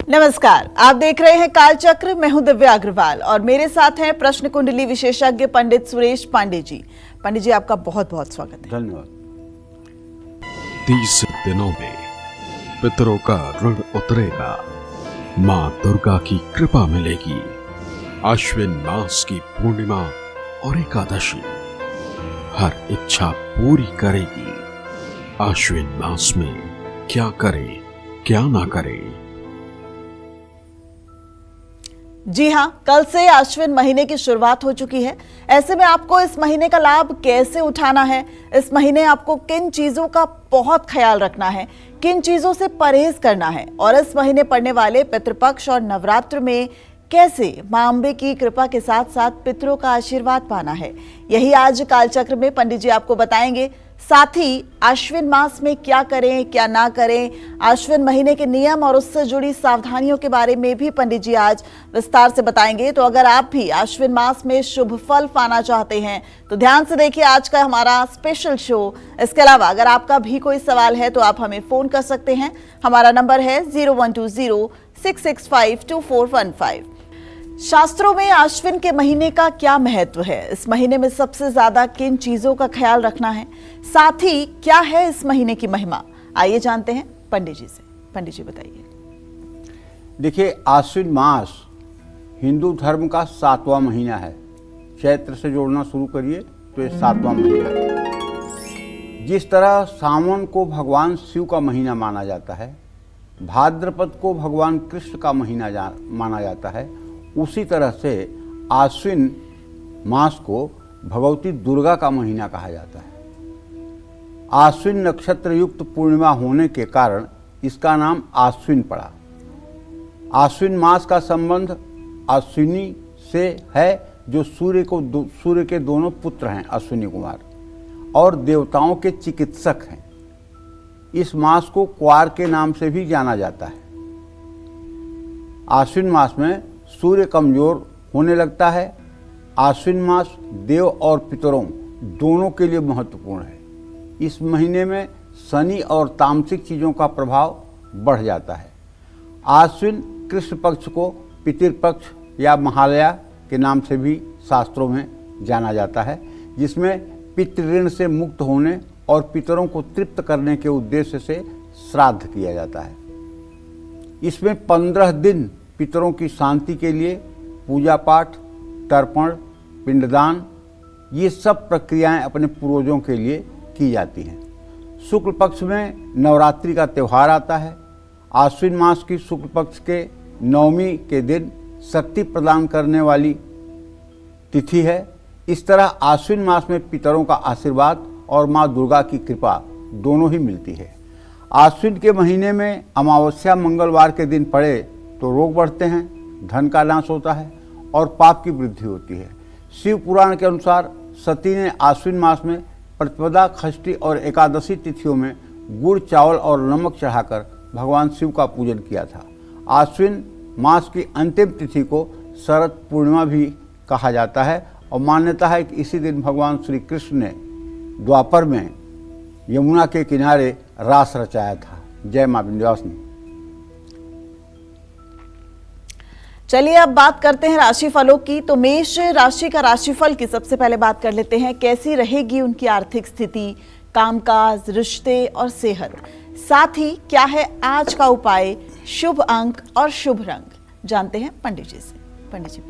नमस्कार, आप देख रहे हैं कालचक्र। मैं हूं दिव्या अग्रवाल और मेरे साथ हैं प्रश्न कुंडली विशेषज्ञ पंडित सुरेश पांडे जी। पंडित जी, आपका बहुत बहुत स्वागत है। धन्यवाद। 30 दिनों में पितरों का ऋण उतरेगा, मां दुर्गा की कृपा मिलेगी। आश्विन मास की पूर्णिमा और एकादशी हर इच्छा पूरी करेगी। आश्विन मास में क्या करें क्या ना करें। जी हां, कल से आश्विन महीने की शुरुआत हो चुकी है। ऐसे में आपको इस महीने का लाभ कैसे उठाना है, इस महीने आपको किन चीजों का बहुत ख्याल रखना है, किन चीजों से परहेज करना है और इस महीने पड़ने वाले पितृपक्ष और नवरात्र में कैसे मां अम्बे की कृपा के साथ साथ पितरों का आशीर्वाद पाना है, यही आज कालचक्र में पंडित जी आपको बताएंगे। साथ ही आश्विन मास में क्या करें क्या ना करें, आश्विन महीने के नियम और उससे जुड़ी सावधानियों के बारे में भी पंडित जी आज विस्तार से बताएंगे। तो अगर आप भी आश्विन मास में शुभ फल पाना चाहते हैं तो ध्यान से देखिए आज का हमारा स्पेशल शो। इसके अलावा अगर आपका भी कोई सवाल है तो आप हमें फोन कर सकते हैं। हमारा नंबर है 0120-665-2415। शास्त्रों में आश्विन के महीने का क्या महत्व है, इस महीने में सबसे ज्यादा किन चीजों का ख्याल रखना है, साथ ही क्या है इस महीने की महिमा, आइए जानते हैं पंडित जी से। पंडित जी बताइए। देखिए, आश्विन मास हिंदू धर्म का 7वां महीना है। चैत्र से जोड़ना शुरू करिए तो ये 7वां महीना है। जिस तरह सावन को भगवान शिव का महीना माना जाता है, भाद्रपद को भगवान कृष्ण का महीना माना जाता है, उसी तरह से आश्विन मास को भगवती दुर्गा का महीना कहा जाता है। आश्विन नक्षत्र युक्त पूर्णिमा होने के कारण इसका नाम आश्विन पड़ा। आश्विन मास का संबंध अश्विनी से है, जो सूर्य के दोनों पुत्र हैं, अश्विनी कुमार, और देवताओं के चिकित्सक हैं। इस मास को क्वार के नाम से भी जाना जाता है। आश्विन मास में सूर्य कमजोर होने लगता है। आश्विन मास देव और पितरों दोनों के लिए महत्वपूर्ण है। इस महीने में शनि और तामसिक चीज़ों का प्रभाव बढ़ जाता है। आश्विन कृष्ण पक्ष को पितृपक्ष या महालया के नाम से भी शास्त्रों में जाना जाता है, जिसमें पितृऋण से मुक्त होने और पितरों को तृप्त करने के उद्देश्य से श्राद्ध किया जाता है। इसमें 15 दिन पितरों की शांति के लिए पूजा पाठ, तर्पण, पिंडदान, ये सब प्रक्रियाएं अपने पूर्वजों के लिए की जाती हैं। शुक्ल पक्ष में नवरात्रि का त्यौहार आता है। आश्विन मास की शुक्ल पक्ष के नवमी के दिन शक्ति प्रदान करने वाली तिथि है। इस तरह आश्विन मास में पितरों का आशीर्वाद और माँ दुर्गा की कृपा दोनों ही मिलती है। आश्विन के महीने में अमावस्या मंगलवार के दिन पड़े तो रोग बढ़ते हैं, धन का नाश होता है और पाप की वृद्धि होती है। शिव पुराण के अनुसार सती ने आश्विन मास में प्रतिपदा, षष्ठी और एकादशी तिथियों में गुड़, चावल और नमक चढ़ाकर भगवान शिव का पूजन किया था। आश्विन मास की अंतिम तिथि को शरद पूर्णिमा भी कहा जाता है और मान्यता है कि इसी दिन भगवान श्री कृष्ण ने द्वापर में यमुना के किनारे रास रचाया था। जय मां विंध्यवासिनी। चलिए अब बात करते हैं राशि फलों की। तो मेष राशि का राशिफल की सबसे पहले बात कर लेते हैं। कैसी रहेगी उनकी आर्थिक स्थिति, कामकाज, रिश्ते और सेहत, साथ ही क्या है आज का उपाय, शुभ अंक और शुभ रंग, जानते हैं पंडित जी से। पंडित जी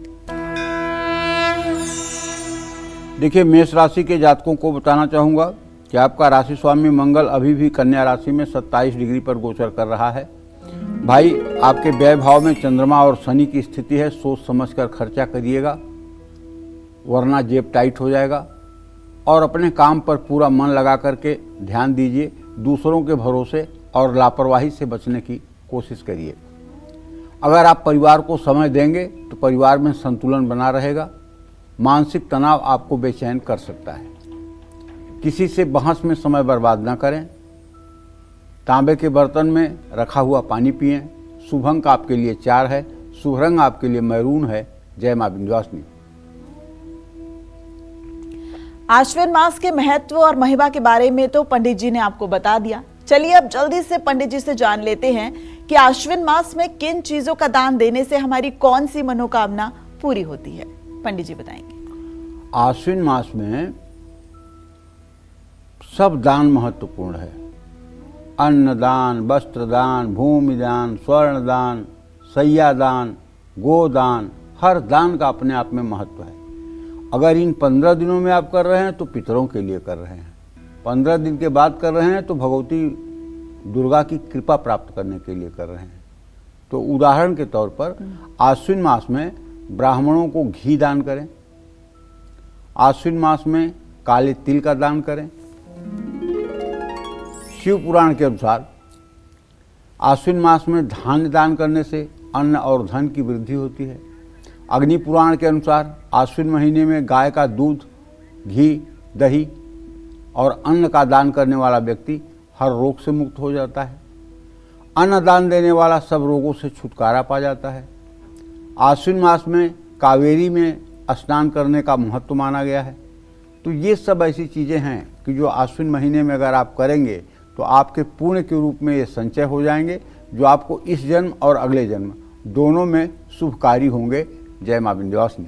देखिए, मेष राशि के जातकों को बताना चाहूँगा कि आपका राशि स्वामी मंगल अभी भी कन्या राशि में 27 डिग्री पर गोचर कर रहा है। भाई, आपके व्यय भाव में चंद्रमा और शनि की स्थिति है। सोच समझकर खर्चा करिएगा, वरना जेब टाइट हो जाएगा। और अपने काम पर पूरा मन लगा करके ध्यान दीजिए। दूसरों के भरोसे और लापरवाही से बचने की कोशिश करिए। अगर आप परिवार को समय देंगे तो परिवार में संतुलन बना रहेगा। मानसिक तनाव आपको बेचैन कर सकता है। किसी से बहस में समय बर्बाद न करें। तांबे के बर्तन में रखा हुआ पानी पिएं। शुभ अंक आपके लिए 4 है। शुभ रंग आपके लिए मैरून है। जय मां विंध्यवासिनी। आश्विन मास के महत्व और महिमा के बारे में तो पंडित जी ने आपको बता दिया। चलिए अब जल्दी से पंडित जी से जान लेते हैं कि आश्विन मास में किन चीजों का दान देने से हमारी कौन सी मनोकामना पूरी होती है। पंडित जी बताएंगे। आश्विन मास में सब दान महत्वपूर्ण है। अन्न दान, वस्त्र दान, भूमि दान, स्वर्ण दान, शैया दान, गोदान, हर दान का अपने आप में महत्व है। अगर इन 15 दिनों में आप कर रहे हैं तो पितरों के लिए कर रहे हैं, 15 दिन के बाद कर रहे हैं तो भगवती दुर्गा की कृपा प्राप्त करने के लिए कर रहे हैं। तो उदाहरण के तौर पर आश्विन मास में ब्राह्मणों को घी दान करें, आश्विन मास में काले तिल का दान करें। शिव पुराण के अनुसार आश्विन मास में धान्य दान करने से अन्न और धन की वृद्धि होती है। अग्नि पुराण के अनुसार आश्विन महीने में गाय का दूध, घी, दही और अन्न का दान करने वाला व्यक्ति हर रोग से मुक्त हो जाता है। अन्न दान देने वाला सब रोगों से छुटकारा पा जाता है। आश्विन मास में कावेरी में स्नान करने का महत्व माना गया है। तो ये सब ऐसी चीज़ें हैं कि जो आश्विन महीने में अगर आप करेंगे तो आपके पुण्य के रूप में ये संचय हो जाएंगे, जो आपको इस जन्म और अगले जन्म दोनों में शुभकारी होंगे। जय मां विंध्यवासिनी।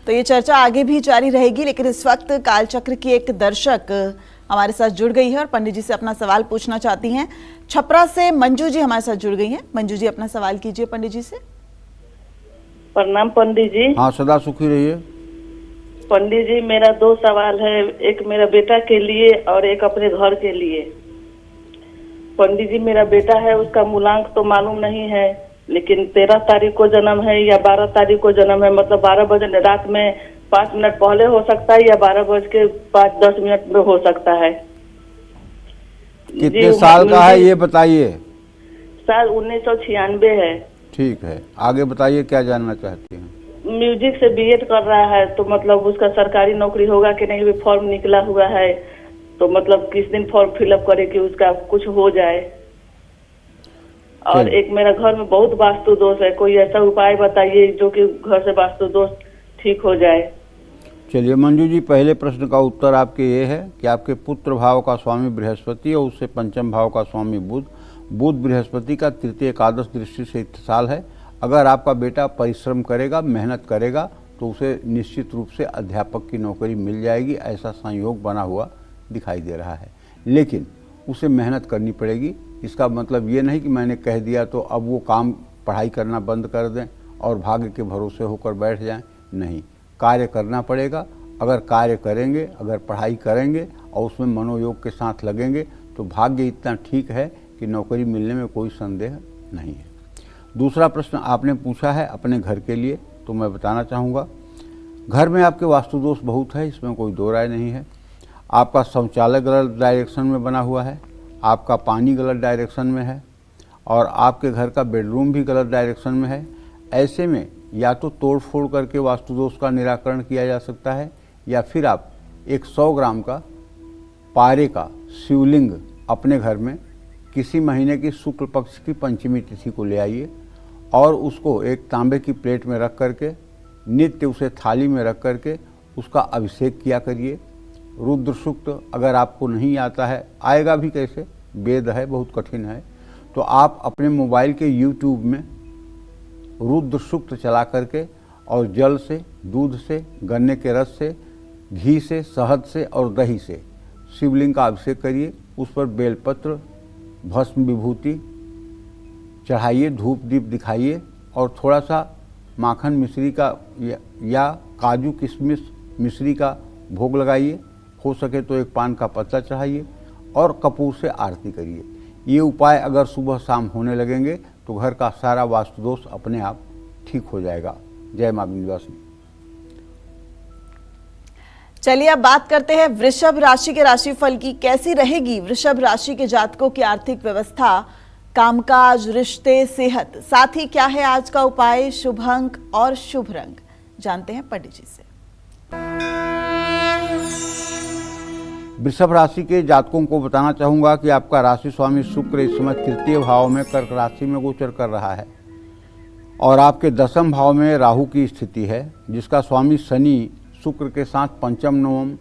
तो ये चर्चा आगे भी जारी रहेगी, लेकिन इस वक्त कालचक्र की एक दर्शक हमारे साथ जुड़ गई है और पंडित जी से अपना सवाल पूछना चाहती हैं। छपरा से मंजू जी हमारे साथ जुड़ गई हैं। मंजू जी अपना सवाल कीजिए पंडित जी से। प्रणाम पंडित जी। हाँ, सदा सुखी रहिए। पंडित जी, मेरा 2 सवाल है, एक मेरा बेटा के लिए और एक अपने घर के लिए। पंडित जी, मेरा बेटा है, उसका मूलांक तो मालूम नहीं है, लेकिन 13 तारीख को जन्म है या 12 तारीख को जन्म है, मतलब 12 बजे रात में 5 मिनट पहले हो सकता है या 12 बज के 5-10 मिनट में हो सकता है। कितने साल का है ये बताइए। साल 1996 है। ठीक है, आगे बताइए क्या जानना चाहती हैं। म्यूजिक से बीएड कर रहा है, तो मतलब उसका सरकारी नौकरी होगा कि नहीं, भी फॉर्म निकला हुआ है, तो मतलब किस दिन फॉर्म फिलअप करे कि उसका कुछ हो जाए। और एक मेरा घर में बहुत वास्तु दोष है, कोई ऐसा उपाय बताइए जो कि घर से वास्तु दोष ठीक हो जाए। चलिए मंजू जी, पहले प्रश्न का उत्तर आपके ये है कि आपके पुत्र भाव का स्वामी बृहस्पति और उससे पंचम भाव का स्वामी बुध, बुध बृहस्पति का तृतीय एकादश दृष्टि से इत्तिसाल है। अगर आपका बेटा परिश्रम करेगा, मेहनत करेगा, तो उसे निश्चित रूप से अध्यापक की नौकरी मिल जाएगी, ऐसा संयोग बना हुआ दिखाई दे रहा है। लेकिन उसे मेहनत करनी पड़ेगी। इसका मतलब ये नहीं कि मैंने कह दिया तो अब वो काम पढ़ाई करना बंद कर दें और भाग्य के भरोसे होकर बैठ जाएं। नहीं, कार्य करना पड़ेगा। अगर कार्य करेंगे, अगर पढ़ाई करेंगे और उसमें मनोयोग के साथ लगेंगे तो भाग्य इतना ठीक है कि नौकरी मिलने में कोई संदेह नहीं है। दूसरा प्रश्न आपने पूछा है अपने घर के लिए, तो मैं बताना चाहूँगा, घर में आपके वास्तु दोष बहुत है, इसमें कोई दो राय नहीं है। आपका शौचालय गलत डायरेक्शन में बना हुआ है, आपका पानी गलत डायरेक्शन में है और आपके घर का बेडरूम भी गलत डायरेक्शन में है। ऐसे में या तो तोड़ फोड़ करके वास्तु दोष का निराकरण किया जा सकता है या फिर आप एक 100 ग्राम का पारे का शिवलिंग अपने घर में किसी महीने की शुक्ल पक्ष की पंचमी तिथि को ले आइए और उसको एक तांबे की प्लेट में रख करके नित्य उसे थाली में रख करके उसका अभिषेक किया करिए। रुद्र सूक्त अगर आपको नहीं आता है, आएगा भी कैसे, वेद है, बहुत कठिन है, तो आप अपने मोबाइल के YouTube में रुद्र सूक्त चला करके और जल से, दूध से, गन्ने के रस से, घी से, शहद से और दही से शिवलिंग का अभिषेक करिए। उस पर बेलपत्र, भस्म, विभूति चढ़ाइए, धूप दीप दिखाइए और थोड़ा सा माखन मिश्री का या काजू किशमिश मिश्री का भोग लगाइए। हो सके तो एक पान का पत्ता चढ़ाइए और कपूर से आरती करिए। ये उपाय अगर सुबह शाम होने लगेंगे तो घर का सारा वास्तु दोष अपने आप ठीक हो जाएगा। जय मां विंध्यवासिनी। चलिए अब बात करते हैं वृषभ राशि के राशिफल की। कैसी रहेगी वृषभ राशि के जातकों की आर्थिक व्यवस्था, कामकाज, रिश्ते, सेहत, साथ ही क्या है आज का उपाय, शुभ अंक और शुभ रंग, जानते हैं पंडित जी से। वृषभ राशि के जातकों को बताना चाहूँगा कि आपका राशि स्वामी शुक्र इस समय तृतीय भाव में कर्क राशि में गोचर कर रहा है और आपके 10वें भाव में राहु की स्थिति है, जिसका स्वामी शनि शुक्र के साथ पंचम नवम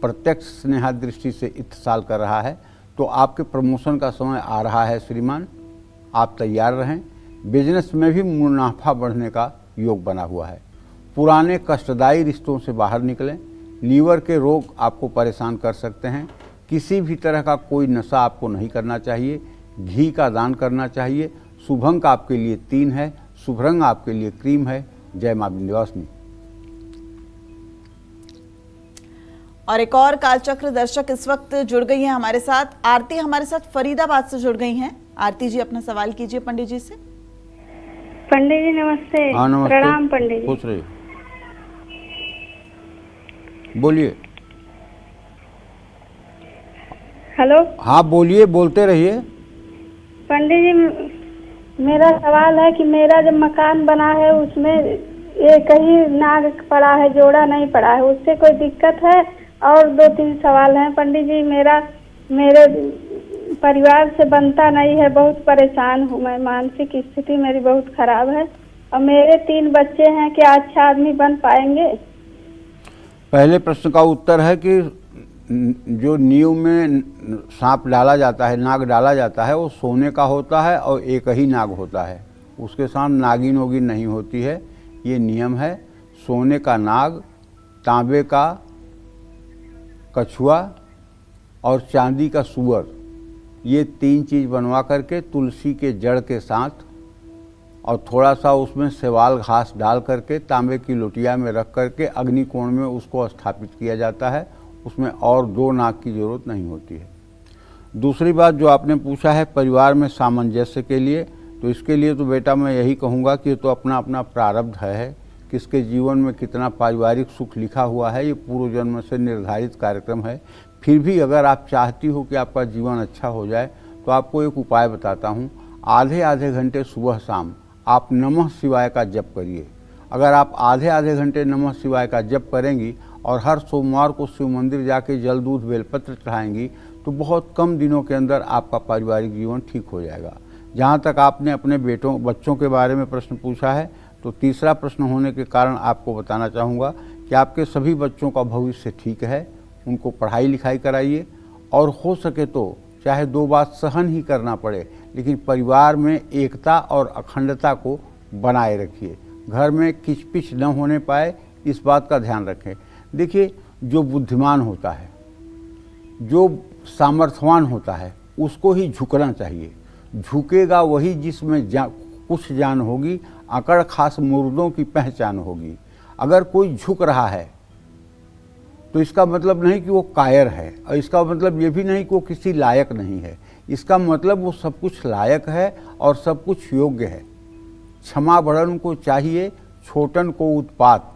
प्रत्यक्ष स्नेहा दृष्टि से इत्तेसाल कर रहा है, तो आपके प्रमोशन का समय आ रहा है श्रीमान। आप तैयार रहें। बिजनेस में भी मुनाफा बढ़ने का योग बना हुआ है। पुराने कष्टदायी रिश्तों से बाहर निकलें। लीवर के रोग आपको परेशान कर सकते हैं। किसी भी तरह का कोई नशा आपको नहीं करना चाहिए। घी का दान करना चाहिए। शुभ अंक आपके लिए 3 है। शुभ रंग आपके लिए क्रीम है। जय मां विंध्यवासिनी। और एक और कालचक्र दर्शक इस वक्त जुड़ गई हैं हमारे साथ। आरती हमारे साथ फरीदाबाद से जुड़ गई हैं। आरती जी, अपना सवाल कीजिए पंडित जी से। पंडित जी नमस्ते। हाँ नमस्ते। प्रणाम पंडित जी। खुश रहिए, बोलिए। हेलो हाँ बोलिए, बोलते रहिए। पंडित जी, मेरा सवाल है कि मेरा जब मकान बना है उसमें एक ही नाग पड़ा है, जोड़ा नहीं पड़ा है, उससे कोई दिक्कत है? और 2-3 सवाल हैं पंडित जी। मेरे परिवार से बनता नहीं है, बहुत परेशान हूँ मैं, मानसिक स्थिति मेरी बहुत खराब है और मेरे 3 बच्चे हैं, क्या अच्छा आदमी बन पाएंगे? पहले प्रश्न का उत्तर है कि जो नींव में सांप डाला जाता है, नाग डाला जाता है, वो सोने का होता है और एक ही नाग होता है, उसके साथ नागिन वोगिन नहीं होती है। ये नियम है। सोने का नाग, तांबे का कछुआ और चांदी का सूअर, ये 3 चीज़ बनवा करके तुलसी के जड़ के साथ और थोड़ा सा उसमें सेवाल घास डाल करके तांबे की लोटिया में रख करके अग्निकोण में उसको स्थापित किया जाता है। उसमें और 2 नाग की जरूरत नहीं होती है। दूसरी बात जो आपने पूछा है परिवार में सामंजस्य के लिए, तो इसके लिए तो बेटा मैं यही कहूँगा कि तो अपना अपना प्रारब्ध है, किसके जीवन में कितना पारिवारिक सुख लिखा हुआ है, ये पूर्व जन्म से निर्धारित कार्यक्रम है। फिर भी अगर आप चाहती हो कि आपका जीवन अच्छा हो जाए तो आपको एक उपाय बताता हूँ। आधे घंटे सुबह शाम आप नमः शिवाय का जप करिए। अगर आप आधे घंटे नमः शिवाय का जप करेंगी और हर सोमवार को शिव मंदिर जाके जल दूध बेलपत्र चढ़ाएंगी तो बहुत कम दिनों के अंदर आपका पारिवारिक जीवन ठीक हो जाएगा। जहाँ तक आपने अपने बच्चों के बारे में प्रश्न पूछा है, तो तीसरा प्रश्न होने के कारण आपको बताना चाहूँगा कि आपके सभी बच्चों का भविष्य ठीक है। उनको पढ़ाई लिखाई कराइए और हो सके तो चाहे 2 बात सहन ही करना पड़े, लेकिन परिवार में एकता और अखंडता को बनाए रखिए। घर में किचपिच न होने पाए, इस बात का ध्यान रखें। देखिए, जो बुद्धिमान होता है, जो सामर्थ्यवान होता है, उसको ही झुकना चाहिए। झुकेगा वही जिसमें कुछ जान होगी। अकड़ खास मुर्दों की पहचान होगी। अगर कोई झुक रहा है तो इसका मतलब नहीं कि वो कायर है, और इसका मतलब ये भी नहीं कि वो किसी लायक नहीं है। इसका मतलब वो सब कुछ लायक है और सब कुछ योग्य है। क्षमा बड़न को चाहिए, छोटन को उत्पात,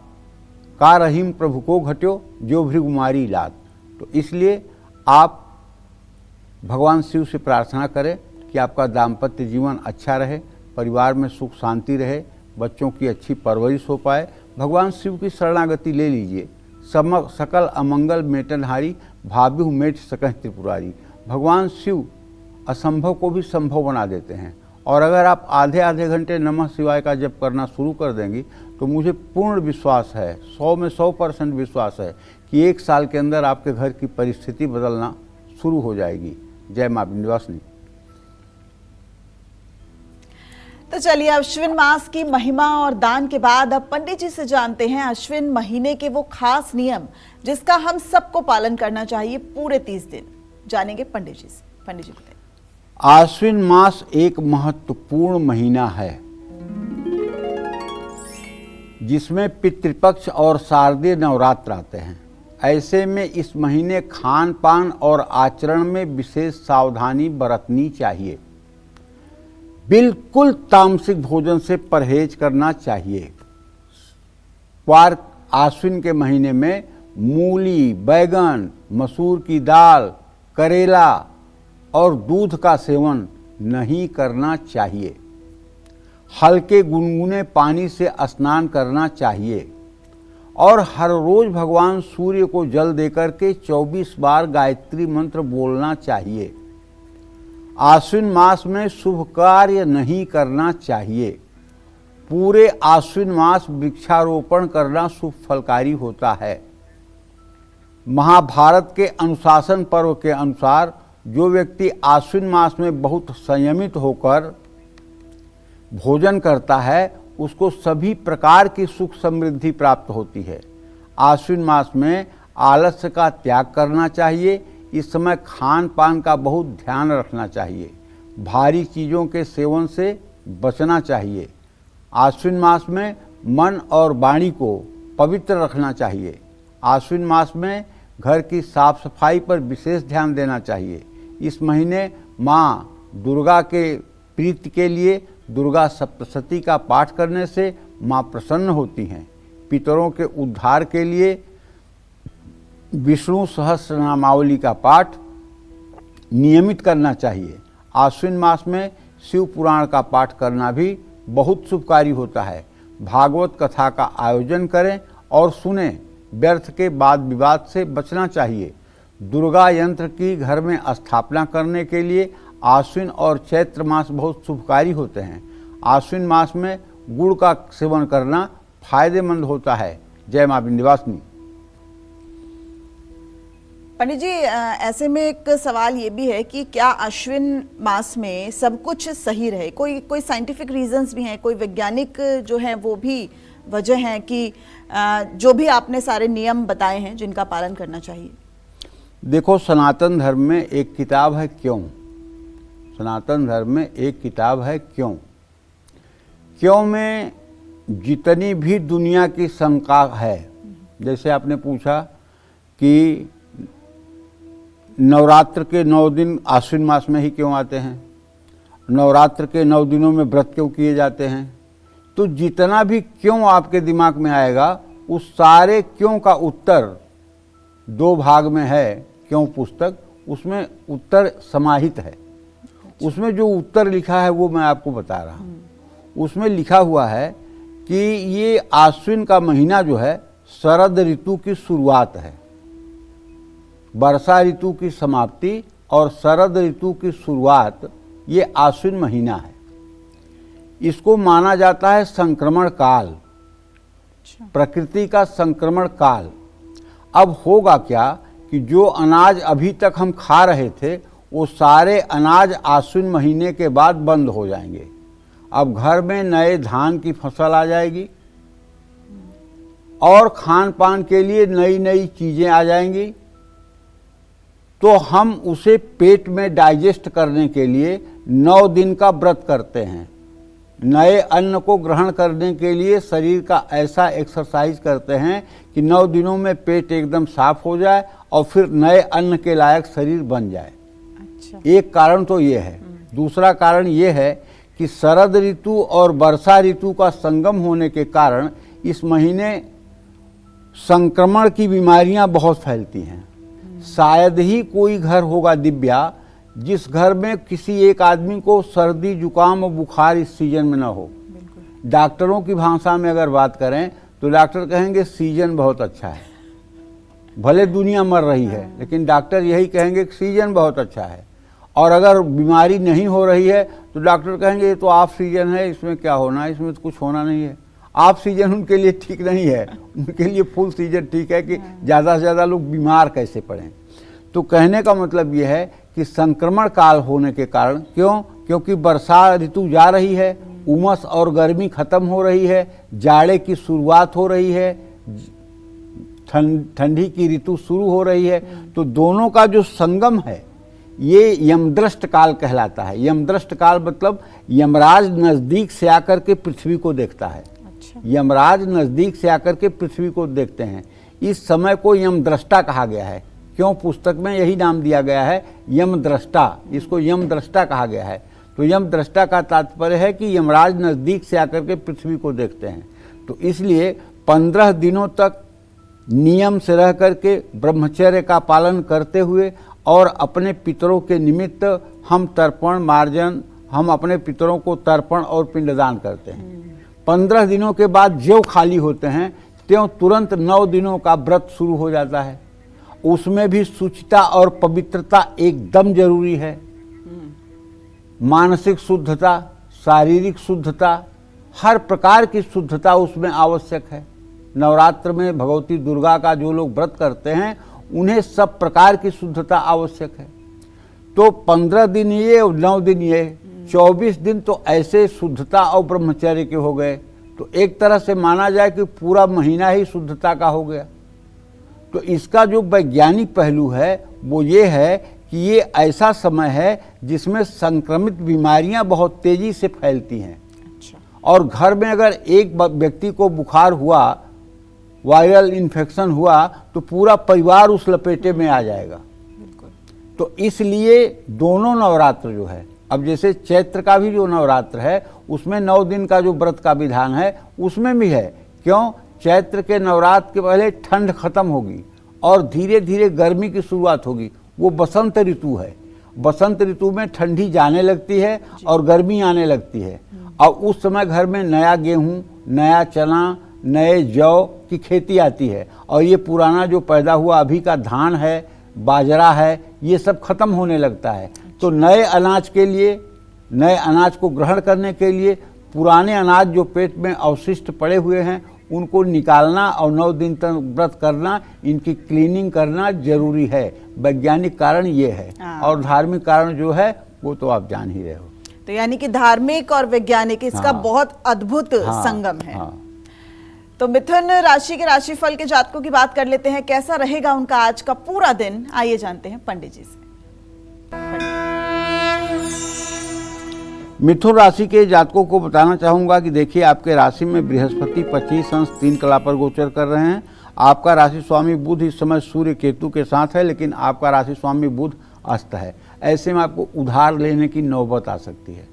का रहीम प्रभु को घट्यो, जो भृगुमारी लात। तो इसलिए आप भगवान शिव से प्रार्थना करें कि आपका दाम्पत्य जीवन अच्छा रहे, परिवार में सुख शांति रहे, बच्चों की अच्छी परवरिश हो पाए। भगवान शिव की शरणागति ले लीजिए। सकल अमंगल मेटनहारी, भाव्यु मेट सकह त्रिपुरारी। भगवान शिव असंभव को भी संभव बना देते हैं। और अगर आप आधे घंटे नमः शिवाय का जप करना शुरू कर देंगी तो मुझे पूर्ण विश्वास है, 100 में 100% विश्वास है कि 1 साल के अंदर आपके घर की परिस्थिति बदलना शुरू हो जाएगी। जय मां विंध्यवासिनी। तो चलिए, अश्विन मास की महिमा और दान के बाद अब पंडित जी से जानते हैं अश्विन महीने के वो खास नियम जिसका हम सबको पालन करना चाहिए पूरे 30 दिन। जानेंगे पंडित जी से। पंडित जी बताइए। आश्विन मास एक महत्वपूर्ण महीना है जिसमें पितृपक्ष और शारदीय नवरात्र आते हैं। ऐसे में इस महीने खान पान और आचरण में विशेष सावधानी बरतनी चाहिए। बिल्कुल तामसिक भोजन से परहेज करना चाहिए। आश्विन के महीने में मूली, बैगन, मसूर की दाल, करेला और दूध का सेवन नहीं करना चाहिए। हल्के गुनगुने पानी से स्नान करना चाहिए और हर रोज भगवान सूर्य को जल देकर के 24 बार गायत्री मंत्र बोलना चाहिए। आश्विन मास में शुभ कार्य नहीं करना चाहिए। पूरे आश्विन मास वृक्षारोपण करना शुभ फलकारी होता है। महाभारत के अनुशासन पर्व के अनुसार जो व्यक्ति आश्विन मास में बहुत संयमित होकर भोजन करता है उसको सभी प्रकार की सुख समृद्धि प्राप्त होती है। आश्विन मास में आलस्य का त्याग करना चाहिए। इस समय खान पान का बहुत ध्यान रखना चाहिए। भारी चीज़ों के सेवन से बचना चाहिए। आश्विन मास में मन और वाणी को पवित्र रखना चाहिए। आश्विन मास में घर की साफ सफाई पर विशेष ध्यान देना चाहिए। इस महीने माँ दुर्गा के प्रीति के लिए दुर्गा सप्तशती का पाठ करने से माँ प्रसन्न होती हैं। पितरों के उद्धार के लिए विष्णु सहस्रनामावली का पाठ नियमित करना चाहिए। आश्विन मास में शिव पुराण का पाठ करना भी बहुत शुभकारी होता है। भागवत कथा का आयोजन करें और सुनें। व्यर्थ के वाद विवाद से बचना चाहिए। दुर्गा यंत्र की घर में स्थापना करने के लिए आश्विन और चैत्र मास बहुत शुभकारी होते हैं। आश्विन मास में गुड़ का सेवन करना फायदेमंद होता है। जय मां विंध्यवासिनी। पंडित जी, ऐसे में एक सवाल ये भी है कि क्या अश्विन मास में सब कुछ सही रहे? कोई साइंटिफिक रीजंस भी हैं, कोई वैज्ञानिक जो हैं वो भी वजह हैं कि जो भी आपने सारे नियम बताए हैं जिनका पालन करना चाहिए? देखो, सनातन धर्म में एक किताब है क्यों। सनातन धर्म में एक किताब है क्यों। क्यों में जितनी भी दुनिया की शंका है, जैसे आपने पूछा कि नवरात्र के 9 दिन आश्विन मास में ही क्यों आते हैं, नवरात्र के 9 दिनों में व्रत क्यों किए जाते हैं, तो जितना भी क्यों आपके दिमाग में आएगा उस सारे क्यों का उत्तर 2 भाग में है। क्यों पुस्तक, उसमें उत्तर समाहित है। उसमें जो उत्तर लिखा है वो मैं आपको बता रहा हूँ। उसमें लिखा हुआ है कि ये आश्विन का महीना जो है शरद ऋतु की शुरुआत है। वर्षा ऋतु की समाप्ति और शरद ऋतु की शुरुआत ये आश्विन महीना है। इसको माना जाता है संक्रमण काल, प्रकृति का संक्रमण काल। अब होगा क्या कि जो अनाज अभी तक हम खा रहे थे वो सारे अनाज आश्विन महीने के बाद बंद हो जाएंगे। अब घर में नए धान की फसल आ जाएगी और खान पान के लिए नई नई चीजें आ जाएंगी। तो हम उसे पेट में डाइजेस्ट करने के लिए 9 दिन का व्रत करते हैं। नए अन्न को ग्रहण करने के लिए शरीर का ऐसा एक्सरसाइज करते हैं कि 9 दिनों में पेट एकदम साफ हो जाए और फिर नए अन्न के लायक शरीर बन जाए। अच्छा। एक कारण तो ये है। दूसरा कारण ये है कि शरद ऋतु और वर्षा ऋतु का संगम होने के कारण इस महीने संक्रमण की बीमारियां बहुत फैलती हैं। शायद ही कोई घर होगा दिव्या जिस घर में किसी एक आदमी को सर्दी जुकाम और बुखार इस सीजन में ना हो। डॉक्टरों की भाषा में अगर बात करें तो डॉक्टर कहेंगे सीजन बहुत अच्छा है। भले दुनिया मर रही है लेकिन डॉक्टर यही कहेंगे कि सीजन बहुत अच्छा है। और अगर बीमारी नहीं हो रही है तो डॉक्टर कहेंगे ये तो ऑफ सीजन है, इसमें क्या होना है, इसमें तो कुछ होना नहीं है। ऑफ सीजन उनके लिए ठीक नहीं है, उनके लिए फुल सीजन ठीक है कि ज़्यादा से ज़्यादा लोग बीमार कैसे पड़ें। तो कहने का मतलब ये है कि संक्रमण काल होने के कारण, क्योंकि वर्षा ऋतु जा रही है, उमस और गर्मी खत्म हो रही है, जाड़े की शुरुआत हो रही है, ठंडी की ऋतु शुरू हो रही है। तो दोनों का जो संगम है ये यमदृष्ट काल कहलाता है। यमदृष्ट काल मतलब यमराज नजदीक से आकर के पृथ्वी को देखता है। अच्छा। यमराज नजदीक से आकर के पृथ्वी को देखते हैं। इस समय को यमदृष्टा कहा गया है। क्यों पुस्तक में यही नाम दिया गया है, यमदृष्टा। इसको यमदृष्टा कहा गया है। तो यमदृष्टा का तात्पर्य है कि यमराज नजदीक से आकर के पृथ्वी को देखते हैं। तो इसलिए 15 दिनों तक नियम से रह करके ब्रह्मचर्य का पालन करते हुए और अपने पितरों के निमित्त हम तर्पण मार्जन, हम अपने पितरों को तर्पण और पिंडदान करते हैं। 15 दिनों के बाद ज्यों खाली होते हैं त्यों तुरंत 9 दिनों का व्रत शुरू हो जाता है। उसमें भी शुचिता और पवित्रता एकदम जरूरी है। मानसिक शुद्धता, शारीरिक शुद्धता, हर प्रकार की शुद्धता उसमें आवश्यक है। नवरात्र में भगवती दुर्गा का जो लोग व्रत करते हैं उन्हें सब प्रकार की शुद्धता आवश्यक है। तो 15 दिन ये और 9 दिन ये, 24 दिन तो ऐसे शुद्धता और ब्रह्मचर्य के हो गए। तो एक तरह से माना जाए कि पूरा महीना ही शुद्धता का हो गया। तो इसका जो वैज्ञानिक पहलू है वो ये है कि ये ऐसा समय है जिसमें संक्रमित बीमारियां बहुत तेजी से फैलती हैं। और घर में अगर एक व्यक्ति को बुखार हुआ, वायरल इन्फेक्शन हुआ, तो पूरा परिवार उस लपेटे में आ जाएगा। तो इसलिए दोनों नवरात्र जो है, अब जैसे चैत्र का भी जो नवरात्र है उसमें 9 दिन का जो व्रत का विधान है उसमें भी है। क्यों? चैत्र के नवरात्र के पहले ठंड खत्म होगी और धीरे धीरे गर्मी की शुरुआत होगी। वो बसंत ऋतु है। बसंत ऋतु में ठंडी जाने लगती है और गर्मी आने लगती है। और उस समय घर में नया गेहूं, नया चना, नए जौ की खेती आती है और ये पुराना जो पैदा हुआ अभी का धान है, बाजरा है, ये सब खत्म होने लगता है। तो नए अनाज के लिए, नए अनाज को ग्रहण करने के लिए पुराने अनाज जो पेट में अवशिष्ट पड़े हुए हैं उनको निकालना और 9 दिन तक व्रत करना, इनकी क्लीनिंग करना जरूरी है। वैज्ञानिक कारण ये है और धार्मिक कारण जो है वो तो आप जान ही रहे हो। तो यानी कि धार्मिक और वैज्ञानिक इसका बहुत अद्भुत संगम है। तो मिथुन राशि के राशिफल के जातकों की बात कर लेते हैं, कैसा रहेगा उनका आज का पूरा दिन, आइए जानते हैं पंडित जी से। मिथुन राशि के जातकों को बताना चाहूंगा कि देखिए आपके राशि में बृहस्पति 25 अंश 3 कला पर गोचर कर रहे हैं। आपका राशि स्वामी बुध इस समय सूर्य केतु के साथ है, लेकिन आपका राशि स्वामी बुध अस्त है। ऐसे में आपको उधार लेने की नौबत आ सकती है।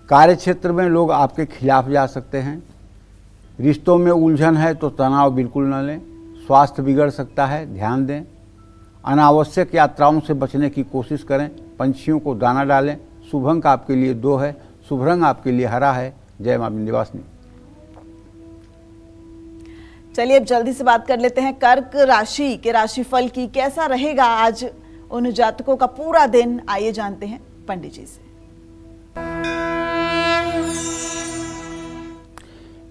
कार्य क्षेत्र में लोग आपके खिलाफ जा सकते हैं। रिश्तों में उलझन है तो तनाव बिल्कुल न लें। स्वास्थ्य बिगड़ सकता है, ध्यान दें। अनावश्यक यात्राओं से बचने की कोशिश करें। पंछियों को दाना डालें। शुभ अंक आपके लिए 2 है। शुभ रंग आपके लिए हरा है। जय मां विंध्यवासिनी। चलिए अब जल्दी से बात कर लेते हैं कर्क राशि के राशिफल की, कैसा रहेगा आज उन जातकों का पूरा दिन, आइए जानते हैं पंडित जी से।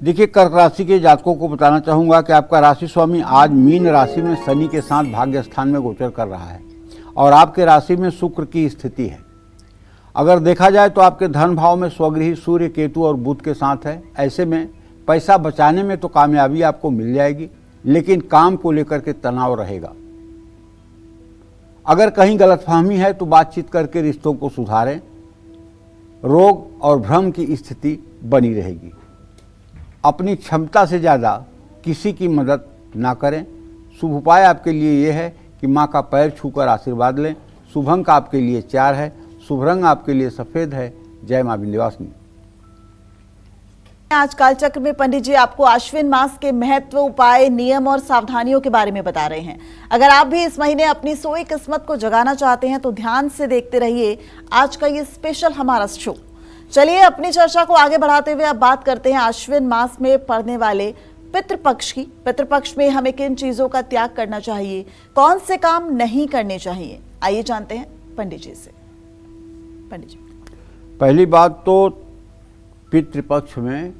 देखिए कर्क राशि के जातकों को बताना चाहूंगा कि आपका राशि स्वामी आज मीन राशि में शनि के साथ भाग्य स्थान में गोचर कर रहा है और आपके राशि में शुक्र की स्थिति है। अगर देखा जाए तो आपके धन भाव में स्वगृही सूर्य, केतु और बुध के साथ है। ऐसे में पैसा बचाने में तो कामयाबी आपको मिल जाएगी, लेकिन काम को लेकर के तनाव रहेगा। अगर कहीं गलतफहमी है तो बातचीत करके रिश्तों को सुधारें। रोग और भ्रम की स्थिति बनी रहेगी। अपनी क्षमता से ज़्यादा किसी की मदद ना करें। शुभ उपाय आपके लिए ये है कि माँ का पैर छूकर आशीर्वाद लें। शुभ अंक आपके लिए 4 है। शुभ रंग आपके लिए सफ़ेद है। जय मां विंध्यवासिनी। आज कालचक्र में पंडित जी आपको आश्विन मास के महत्व, उपाय, नियम और सावधानियों के बारे में बता रहे हैं। अगर आप भी इस महीने अपनी सोई किस्मत को जगाना चाहते हैं तो ध्यान से देखते रहिए आज का ये स्पेशल हमारा शो। चलिए अपनी चर्चा को आगे बढ़ाते हुए अब बात करते हैं आश्विन मास में पड़ने वाले पितृपक्ष की। पितृपक्ष में हमें किन चीजों का त्याग करना चाहिए, कौन से काम नहीं करने चाहिए, आइए जानते हैं पंडित जी से। पंडित जी, पहली बात तो पितृपक्ष में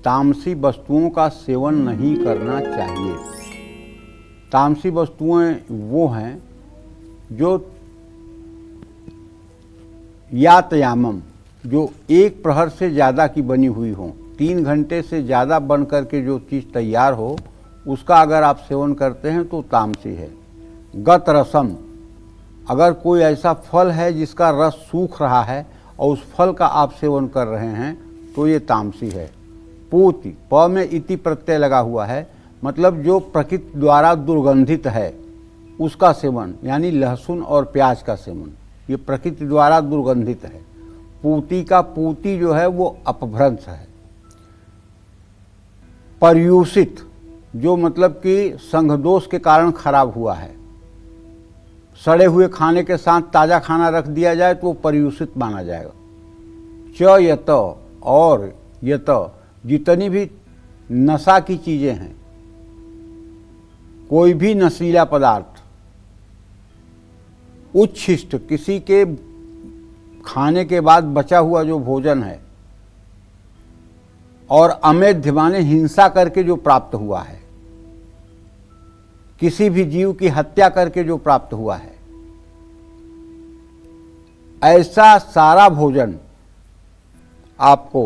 तामसी वस्तुओं का सेवन नहीं करना चाहिए। तामसी वस्तुएं वो हैं जो यातयामम, जो 1 प्रहर से ज़्यादा की बनी हुई हो, 3 घंटे से ज़्यादा बन करके जो चीज़ तैयार हो, उसका अगर आप सेवन करते हैं तो तामसी है। गत रसम, अगर कोई ऐसा फल है जिसका रस सूख रहा है और उस फल का आप सेवन कर रहे हैं तो ये तामसी है। पूति, प में इति प्रत्यय लगा हुआ है, मतलब जो प्रकृति द्वारा दुर्गंधित है उसका सेवन, यानी लहसुन और प्याज का सेवन, ये प्रकृति द्वारा दुर्गंधित है। पूति का पूति जो है वो अपभ्रंश है। पर्यूषित, जो मतलब कि संघदोष के कारण खराब हुआ है। सड़े हुए खाने के साथ ताज़ा खाना रख दिया जाए तो वो पर्यूषित माना जाएगा। च यत, और यत, जितनी भी नशा की चीज़ें हैं, कोई भी नशीला पदार्थ, उच्छिष्ट, किसी के खाने के बाद बचा हुआ जो भोजन है, और अमेध्य माने हिंसा करके जो प्राप्त हुआ है, किसी भी जीव की हत्या करके जो प्राप्त हुआ है, ऐसा सारा भोजन आपको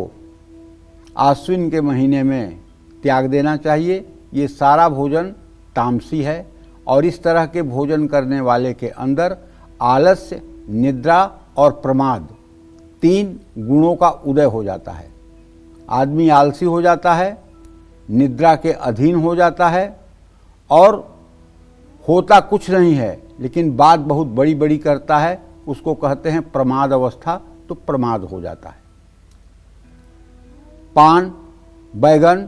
आश्विन के महीने में त्याग देना चाहिए। ये सारा भोजन तामसी है और इस तरह के भोजन करने वाले के अंदर आलस्य, निद्रा और प्रमाद 3 गुणों का उदय हो जाता है। आदमी आलसी हो जाता है, निद्रा के अधीन हो जाता है और होता कुछ नहीं है लेकिन बात बहुत बड़ी बड़ी करता है, उसको कहते हैं प्रमाद अवस्था, तो प्रमाद हो जाता है। पान, बैगन,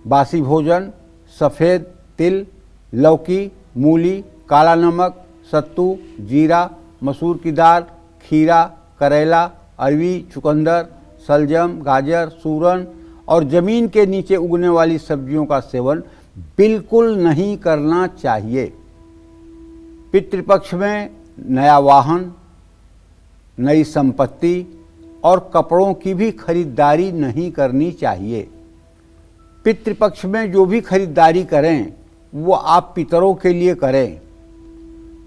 बासी भोजन, सफ़ेद तिल, लौकी, मूली, काला नमक, सत्तू, जीरा, मसूर की दाल, खीरा, करेला, अरवी, चुकंदर, सलजम, गाजर, सूरन और ज़मीन के नीचे उगने वाली सब्जियों का सेवन बिल्कुल नहीं करना चाहिए। पितृपक्ष में नया वाहन, नई संपत्ति और कपड़ों की भी खरीदारी नहीं करनी चाहिए। पितृपक्ष में जो भी खरीदारी करें वो आप पितरों के लिए करें।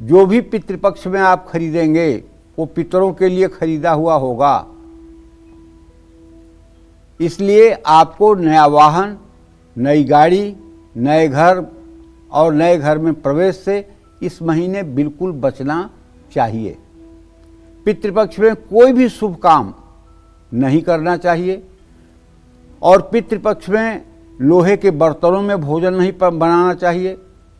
जो भी पितृपक्ष में आप खरीदेंगे वो पितरों के लिए खरीदा हुआ होगा। इसलिए आपको नया वाहन, नई गाड़ी, नए घर और नए घर में प्रवेश से इस महीने बिल्कुल बचना चाहिए। पितृपक्ष में कोई भी शुभ काम नहीं करना चाहिए और पितृपक्ष में लोहे के बर्तनों में भोजन नहीं बनाना चाहिए।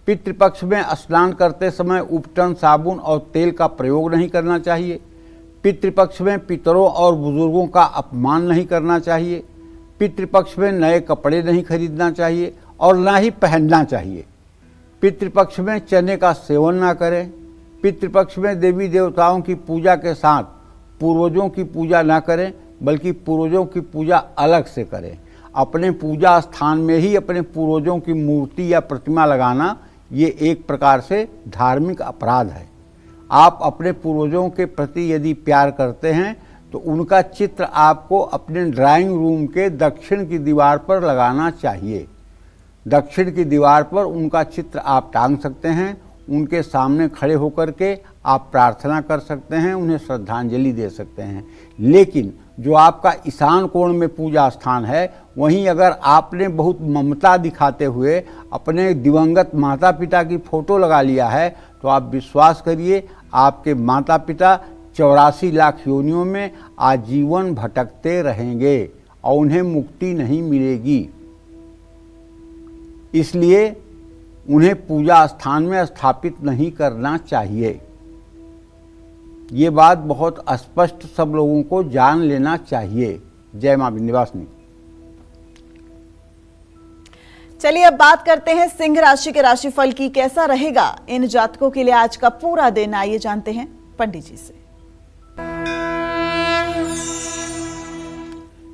पितृपक्ष में स्नान करते समय उपटन, साबुन और तेल का प्रयोग नहीं करना चाहिए। पितृपक्ष में पितरों और बुजुर्गों का अपमान नहीं करना चाहिए। पितृपक्ष में नए कपड़े नहीं खरीदना चाहिए और ना ही पहनना चाहिए। पितृपक्ष में चने का सेवन ना करें। पितृपक्ष में देवी देवताओं की पूजा के साथ पूर्वजों की पूजा ना करें, बल्कि पूर्वजों की पूजा अलग से करें। अपने पूजा स्थान में ही अपने पूर्वजों की मूर्ति या प्रतिमा लगाना ये एक प्रकार से धार्मिक अपराध है। आप अपने पूर्वजों के प्रति यदि प्यार करते हैं तो उनका चित्र आपको अपने ड्राइंग रूम के दक्षिण की दीवार पर लगाना चाहिए। दक्षिण की दीवार पर उनका चित्र आप टांग सकते हैं। उनके सामने खड़े होकर के आप प्रार्थना कर सकते हैं, उन्हें श्रद्धांजलि दे सकते हैं। लेकिन जो आपका ईशान कोण में पूजा स्थान है, वहीं अगर आपने बहुत ममता दिखाते हुए अपने दिवंगत माता पिता की फोटो लगा लिया है तो आप विश्वास करिए आपके माता पिता 84 लाख योनियों में आजीवन भटकते रहेंगे और उन्हें मुक्ति नहीं मिलेगी। इसलिए उन्हें पूजा स्थान में स्थापित नहीं करना चाहिए। ये बात बहुत स्पष्ट सब लोगों को जान लेना चाहिए। जय मां विंध्यवासिनी। चलिए अब बात करते हैं सिंह राशि के राशिफल की। कैसा रहेगा इन जातकों के लिए आज का पूरा दिन, आइए जानते हैं पंडित जी से।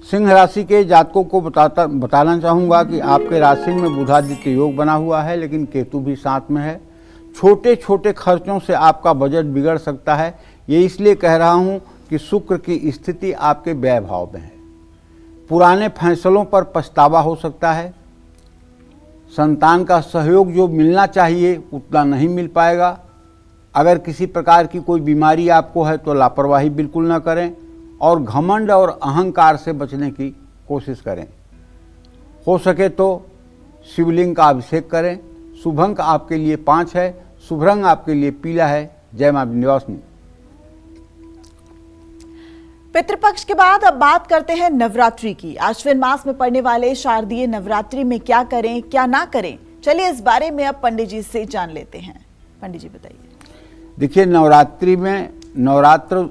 सिंह राशि के जातकों को बताना चाहूँगा कि आपके राशि में बुधादित्य योग बना हुआ है, लेकिन केतु भी साथ में है। छोटे छोटे खर्चों से आपका बजट बिगड़ सकता है। ये इसलिए कह रहा हूँ कि शुक्र की स्थिति आपके व्यय भाव में है। पुराने फैसलों पर पछतावा हो सकता है। संतान का सहयोग जो मिलना चाहिए उतना नहीं मिल पाएगा। अगर किसी प्रकार की कोई बीमारी आपको है तो लापरवाही बिल्कुल ना करें और घमंड और अहंकार से बचने की कोशिश करें। हो सके तो शिवलिंग का अभिषेक करें। शुभ अंक आपके लिए 5 है। शुभ रंग आपके लिए पीला है। जय मां विंध्यवासिनी। पितृपक्ष के बाद अब बात करते हैं नवरात्रि की। आश्विन मास में पड़ने वाले शारदीय नवरात्रि में क्या करें क्या ना करें, चलिए इस बारे में अब पंडित जी से जान लेते हैं। पंडित जी बताइए। देखिए, नवरात्रि में नवरात्र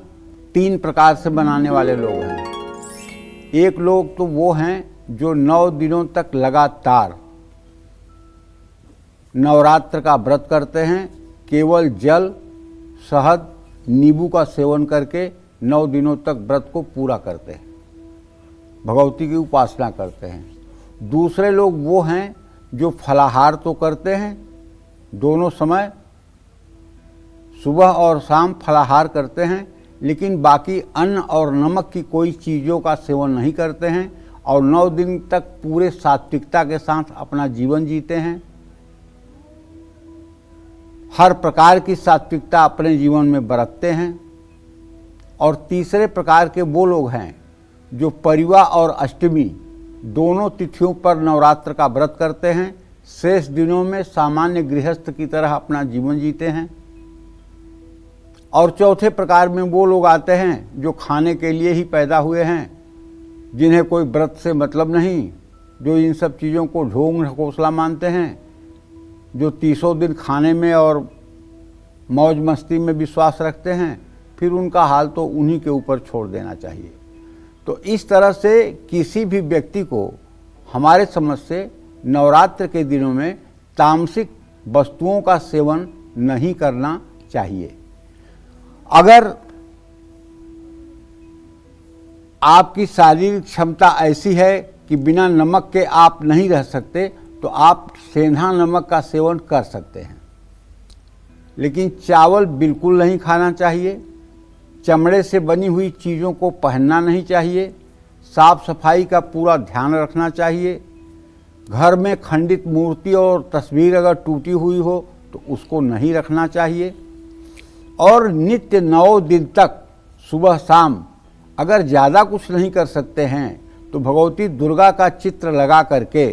3 प्रकार से बनाने वाले लोग हैं। एक लोग तो वो हैं जो 9 दिनों तक लगातार नवरात्र का व्रत करते हैं। केवल जल, शहद, नींबू का सेवन करके 9 दिनों तक व्रत को पूरा करते हैं, भगवती की उपासना करते हैं। दूसरे लोग वो हैं जो फलाहार तो करते हैं, दोनों समय सुबह और शाम फलाहार करते हैं, लेकिन बाकी अन्न और नमक की कोई चीज़ों का सेवन नहीं करते हैं और 9 दिन तक पूरे सात्विकता के साथ अपना जीवन जीते हैं। हर प्रकार की सात्विकता अपने जीवन में बरतते हैं। और तीसरे प्रकार के वो लोग हैं जो परिवा और अष्टमी दोनों तिथियों पर नवरात्र का व्रत करते हैं, शेष दिनों में सामान्य गृहस्थ की तरह अपना जीवन जीते हैं। और चौथे प्रकार में वो लोग आते हैं जो खाने के लिए ही पैदा हुए हैं, जिन्हें कोई व्रत से मतलब नहीं, जो इन सब चीज़ों को ढोंग ढकोसला मानते हैं, जो 30 दिन खाने में और मौज मस्ती में विश्वास रखते हैं, फिर उनका हाल तो उन्हीं के ऊपर छोड़ देना चाहिए। तो इस तरह से किसी भी व्यक्ति को हमारे समझ से नवरात्र के दिनों में तामसिक वस्तुओं का सेवन नहीं करना चाहिए। अगर आपकी शारीरिक क्षमता ऐसी है कि बिना नमक के आप नहीं रह सकते, तो आप सेंधा नमक का सेवन कर सकते हैं, लेकिन चावल बिल्कुल नहीं खाना चाहिए। चमड़े से बनी हुई चीज़ों को पहनना नहीं चाहिए। साफ सफाई का पूरा ध्यान रखना चाहिए। घर में खंडित मूर्ति और तस्वीर अगर टूटी हुई हो तो उसको नहीं रखना चाहिए। और नित्य 9 दिन तक सुबह शाम अगर ज़्यादा कुछ नहीं कर सकते हैं तो भगवती दुर्गा का चित्र लगा करके,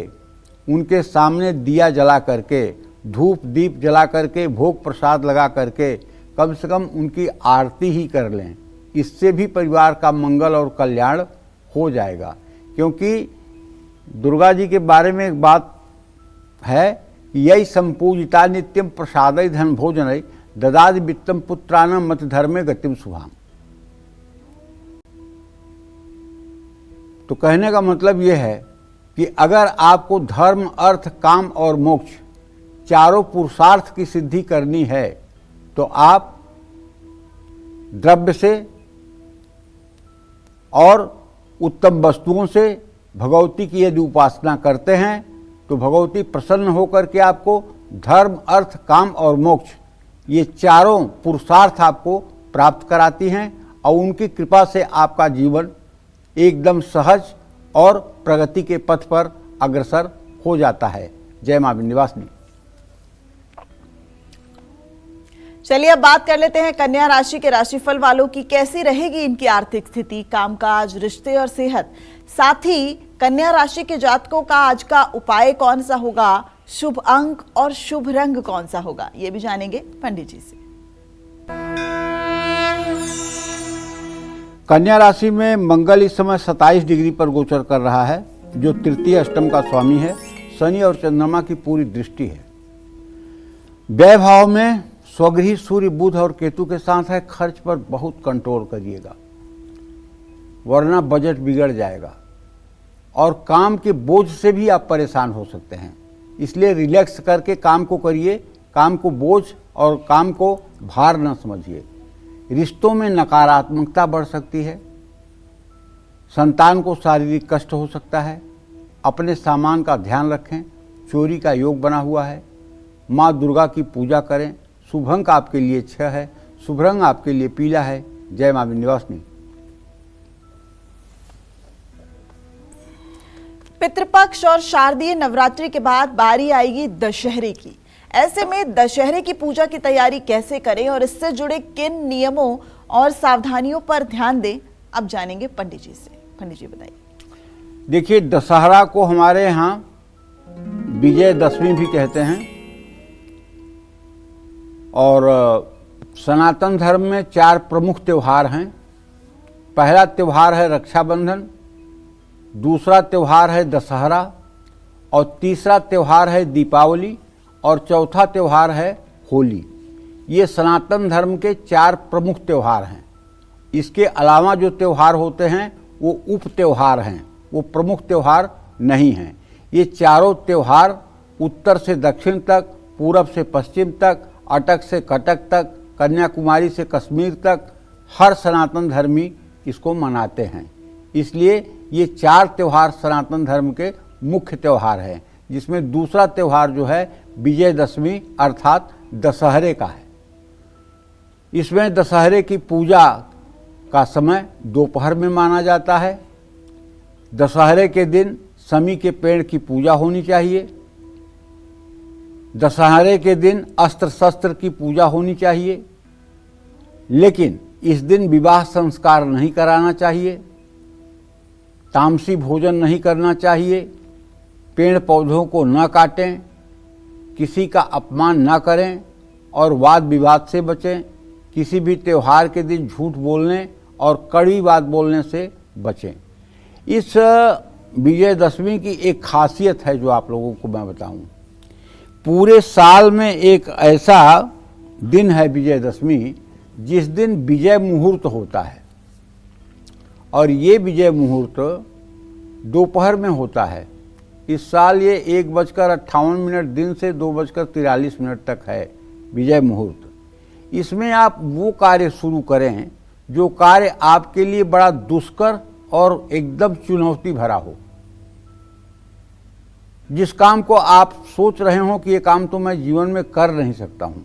उनके सामने दिया जला करके, धूप दीप जला करके, भोग प्रसाद लगा करके कम से कम उनकी आरती ही कर लें। इससे भी परिवार का मंगल और कल्याण हो जाएगा। क्योंकि दुर्गा जी के बारे में एक बात है, यही संपूजिता नित्यम प्रसादय धन भोजनय ददादि वित्तम पुत्राणाम मत धर्मे गतिम शुभाम। तो कहने का मतलब यह है कि अगर आपको धर्म, अर्थ, काम और मोक्ष चारों पुरुषार्थ की सिद्धि करनी है तो आप द्रव्य से और उत्तम वस्तुओं से भगवती की यदि उपासना करते हैं तो भगवती प्रसन्न होकर के आपको धर्म, अर्थ, काम और मोक्ष ये चारों पुरुषार्थ आपको प्राप्त कराती हैं और उनकी कृपा से आपका जीवन एकदम सहज और प्रगति के पथ पर अग्रसर हो जाता है। जय मां विंध्यवासिनी। चलिए अब बात कर लेते हैं कन्या राशि के राशिफल वालों की। कैसी रहेगी इनकी आर्थिक स्थिति, कामकाज, रिश्ते और सेहत। साथ ही कन्या राशि के जातकों का आज का उपाय कौन सा होगा, शुभ अंक और शुभ रंग कौन सा होगा, ये भी जानेंगे पंडित जी से। कन्या राशि में मंगल इस समय 27 डिग्री पर गोचर कर रहा है, जो तृतीय अष्टम का स्वामी है। शनि और चंद्रमा की पूरी दृष्टि है। व्यय भाव में स्वगृही सूर्य, बुध और केतु के साथ है। खर्च पर बहुत कंट्रोल करिएगा, वरना बजट बिगड़ जाएगा और काम के बोझ से भी आप परेशान हो सकते हैं। इसलिए रिलैक्स करके काम को करिए, काम को बोझ और काम को भार न समझिए। रिश्तों में नकारात्मकता बढ़ सकती है। संतान को शारीरिक कष्ट हो सकता है। अपने सामान का ध्यान रखें। चोरी का योग बना हुआ है। माँ दुर्गा की पूजा करें। शुभ अंक आपके लिए 6 है। शुभ रंग आपके लिए पीला है। जय मां विंध्यवासिनी। पितृपक्ष और शारदीय नवरात्रि के बाद बारी आएगी दशहरे की। ऐसे में दशहरे की पूजा की तैयारी कैसे करें और इससे जुड़े किन नियमों और सावधानियों पर ध्यान दें, अब जानेंगे पंडित जी से। पंडित जी बताइए। देखिए, दशहरा को हमारे यहाँ विजयदशमी भी कहते हैं और सनातन धर्म में 4 प्रमुख त्यौहार हैं। पहला त्यौहार है रक्षाबंधन, दूसरा त्यौहार है दशहरा और तीसरा त्यौहार है दीपावली और चौथा त्यौहार है होली। ये सनातन धर्म के 4 प्रमुख त्यौहार हैं। इसके अलावा जो त्यौहार होते हैं वो उप त्यौहार हैं, वो प्रमुख त्यौहार नहीं हैं। ये चारों त्यौहार उत्तर से दक्षिण तक, पूरब से पश्चिम तक, अटक से कटक तक, कन्याकुमारी से कश्मीर तक हर सनातन धर्मी इसको मनाते हैं। इसलिए ये 4 त्यौहार सनातन धर्म के मुख्य त्यौहार हैं, जिसमें दूसरा त्यौहार जो है विजयदशमी अर्थात दशहरे का है। इसमें दशहरे की पूजा का समय दोपहर में माना जाता है। दशहरे के दिन समी के पेड़ की पूजा होनी चाहिए। दशहरे के दिन अस्त्र शस्त्र की पूजा होनी चाहिए, लेकिन इस दिन विवाह संस्कार नहीं कराना चाहिए, तामसी भोजन नहीं करना चाहिए, पेड़ पौधों को न काटें, किसी का अपमान न करें और वाद विवाद से बचें। किसी भी त्यौहार के दिन झूठ बोलने और कड़वी बात बोलने से बचें। इस विजयदशमी की एक खासियत है जो आप लोगों को मैं बताऊं। पूरे साल में एक ऐसा दिन है विजयदशमी जिस दिन विजय मुहूर्त होता है, और ये विजय मुहूर्त दोपहर में होता है। इस साल ये 1:58 दिन से 2:43 तक है विजय मुहूर्त। इसमें आप वो कार्य शुरू करें जो कार्य आपके लिए बड़ा दुष्कर और एकदम चुनौती भरा हो। जिस काम को आप सोच रहे हो कि ये काम तो मैं जीवन में कर नहीं सकता हूं,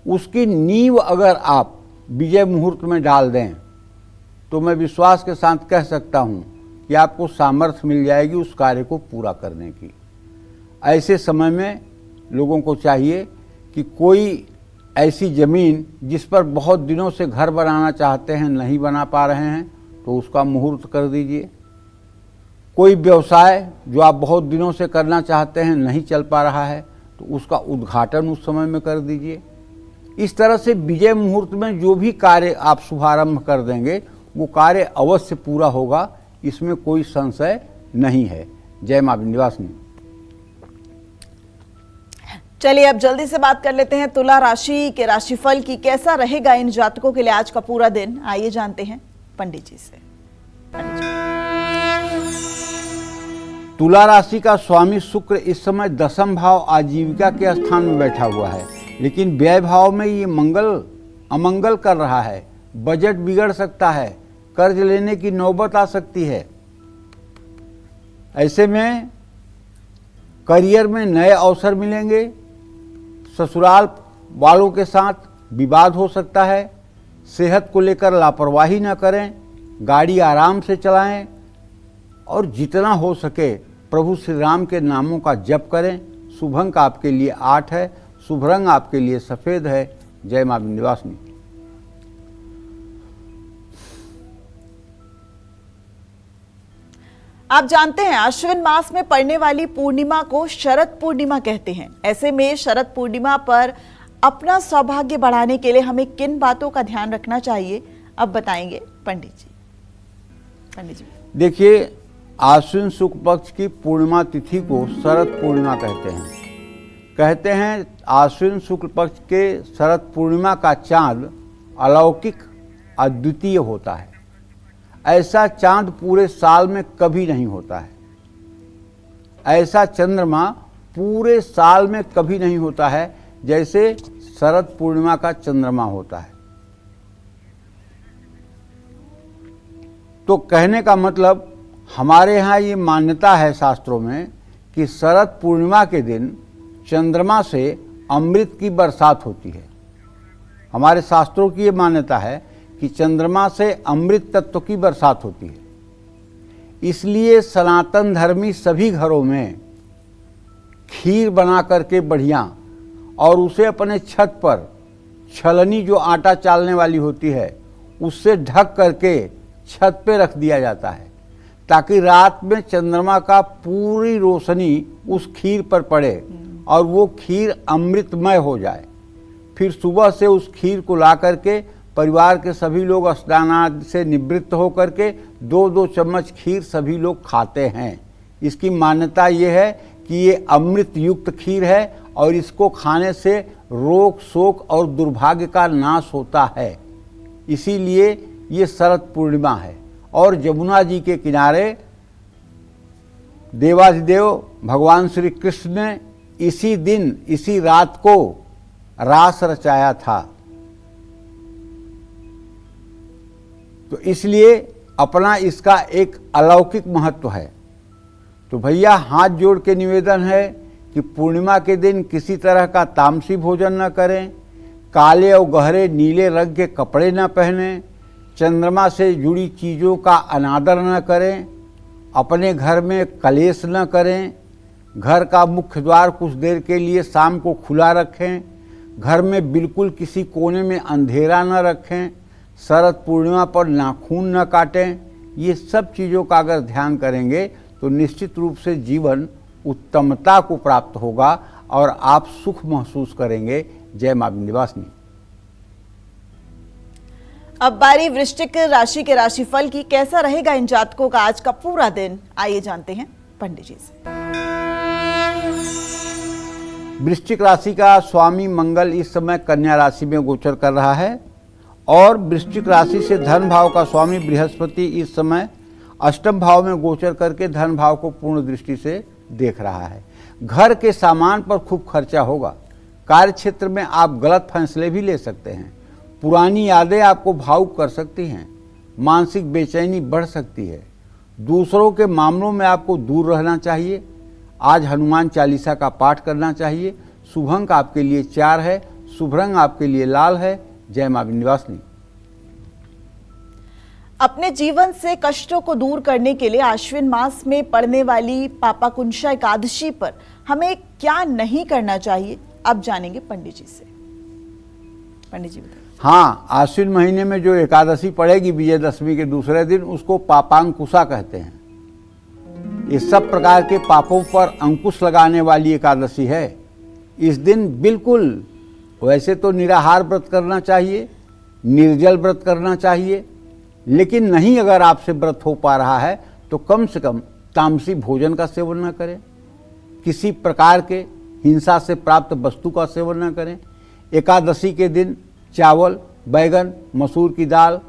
उसकी नींव अगर आप विजय मुहूर्त में डाल दें तो मैं विश्वास के साथ कह सकता हूं कि आपको सामर्थ्य मिल जाएगी उस कार्य को पूरा करने की। ऐसे समय में लोगों को चाहिए कि कोई ऐसी ज़मीन जिस पर बहुत दिनों से घर बनाना चाहते हैं, नहीं बना पा रहे हैं, तो उसका मुहूर्त कर दीजिए। कोई व्यवसाय जो आप बहुत दिनों से करना चाहते हैं, नहीं चल पा रहा है, तो उसका उद्घाटन उस समय में कर दीजिए। इस तरह से विजय मुहूर्त में जो भी कार्य आप शुभारंभ कर देंगे वो कार्य अवश्य पूरा होगा, इसमें कोई संशय नहीं है। जय मां विंध्यवासिनी। चलिए अब जल्दी से बात कर लेते हैं तुला राशि के राशिफल की। कैसा रहेगा इन जातकों के लिए आज का पूरा दिन, आइए जानते हैं पंडित जी से। पंडित जी। तुला राशि का स्वामी शुक्र इस समय 10वें भाव आजीविका के स्थान में बैठा हुआ है, लेकिन व्यय भाव में ये अमंगल कर रहा है। बजट बिगड़ सकता है, कर्ज लेने की नौबत आ सकती है। ऐसे में करियर में नए अवसर मिलेंगे, ससुराल वालों के साथ विवाद हो सकता है। सेहत को लेकर लापरवाही न करें, गाड़ी आराम से चलाएं और जितना हो सके प्रभु श्री राम के नामों का जप करें। शुभ अंक आपके लिए 8 है, शुभ रंग आपके लिए सफेद है। जय मां विंध्यवासिनी। आप जानते हैं आश्विन मास में पड़ने वाली पूर्णिमा को शरद पूर्णिमा कहते हैं। ऐसे में शरद पूर्णिमा पर अपना सौभाग्य बढ़ाने के लिए हमें किन बातों का ध्यान रखना चाहिए, अब बताएंगे पंडित जी। पंडित जी देखिए, आश्विन शुक्ल पक्ष की पूर्णिमा तिथि को शरद पूर्णिमा कहते हैं। आश्विन शुक्ल पक्ष के शरद पूर्णिमा का चांद अलौकिक अद्वितीय होता है। ऐसा चांद पूरे साल में कभी नहीं होता है। ऐसा चंद्रमा पूरे साल में कभी नहीं होता है जैसे शरद पूर्णिमा का चंद्रमा होता है। तो कहने का मतलब, हमारे यहाँ ये मान्यता है शास्त्रों में कि शरद पूर्णिमा के दिन चंद्रमा से अमृत की बरसात होती है। हमारे शास्त्रों की ये मान्यता है कि चंद्रमा से अमृत तत्व की बरसात होती है। इसलिए सनातन धर्मी सभी घरों में खीर बना करके बढ़िया, और उसे अपने छत पर छलनी जो आटा चालने वाली होती है उससे ढक करके छत पे रख दिया जाता है, ताकि रात में चंद्रमा का पूरी रोशनी उस खीर पर पड़े और वो खीर अमृतमय हो जाए। फिर सुबह से उस खीर को ला करके परिवार के सभी लोग स्नानादि से निवृत्त होकर के 2-2 चम्मच खीर सभी लोग खाते हैं। इसकी मान्यता ये है कि ये अमृत युक्त खीर है और इसको खाने से रोग शोक और दुर्भाग्य का नाश होता है। इसीलिए ये शरद पूर्णिमा है। और जमुना जी के किनारे देवाधिदेव भगवान श्री कृष्ण ने इसी दिन इसी रात को रास रचाया था। तो इसलिए अपना इसका एक अलौकिक महत्व है। तो भैया हाथ जोड़ के निवेदन है कि पूर्णिमा के दिन किसी तरह का तामसी भोजन न करें, काले और गहरे नीले रंग के कपड़े न पहनें, चंद्रमा से जुड़ी चीज़ों का अनादर न करें, अपने घर में कलेश न करें, घर का मुख्य द्वार कुछ देर के लिए शाम को खुला रखें। घर में बिल्कुल किसी कोने में अंधेरा न रखें। शरद पूर्णिमा पर नाखून न काटें। ये सब चीज़ों का अगर ध्यान करेंगे तो निश्चित रूप से जीवन उत्तमता को प्राप्त होगा और आप सुख महसूस करेंगे। जय मां विंध्यवासिनी। अब बारी वृश्चिक राशि के राशिफल की। कैसा रहेगा इन जातकों का आज का पूरा दिन, आइए जानते हैं पंडित जी से। वृश्चिक राशि का स्वामी मंगल इस समय कन्या राशि में गोचर कर रहा है और वृश्चिक राशि से धन भाव का स्वामी बृहस्पति इस समय अष्टम भाव में गोचर करके धन भाव को पूर्ण दृष्टि से देख रहा है। घर के सामान पर खूब खर्चा होगा। कार्य क्षेत्र में आप गलत फैसले भी ले सकते हैं। पुरानी यादें आपको भावुक कर सकती हैं। मानसिक बेचैनी बढ़ सकती है। दूसरों के मामलों में आपको दूर रहना चाहिए। आज हनुमान चालीसा का पाठ करना चाहिए। शुभ अंक आपके लिए 4 है। शुभ रंग आपके लिए लाल है। जय मां विंध्यवासिनी। अपने जीवन से कष्टों को दूर करने के लिए आश्विन मास में पड़ने वाली पापाकुंशा एकादशी पर हमें क्या नहीं करना चाहिए, अब जानेंगे पंडित जी से। पंडित जी बताइए। हाँ, आश्विन महीने में जो एकादशी पड़ेगी विजयदशमी के दूसरे दिन, उसको पापांकुशा कहते हैं। इस सब प्रकार के पापों पर अंकुश लगाने वाली एकादशी है। इस दिन बिल्कुल वैसे तो निराहार व्रत करना चाहिए, निर्जल व्रत करना चाहिए, लेकिन नहीं अगर आपसे व्रत हो पा रहा है तो कम से कम तामसी भोजन का सेवन न करें। किसी प्रकार के हिंसा से प्राप्त वस्तु का सेवन न करें। एकादशी के दिन चावल, बैगन, मसूर की दाल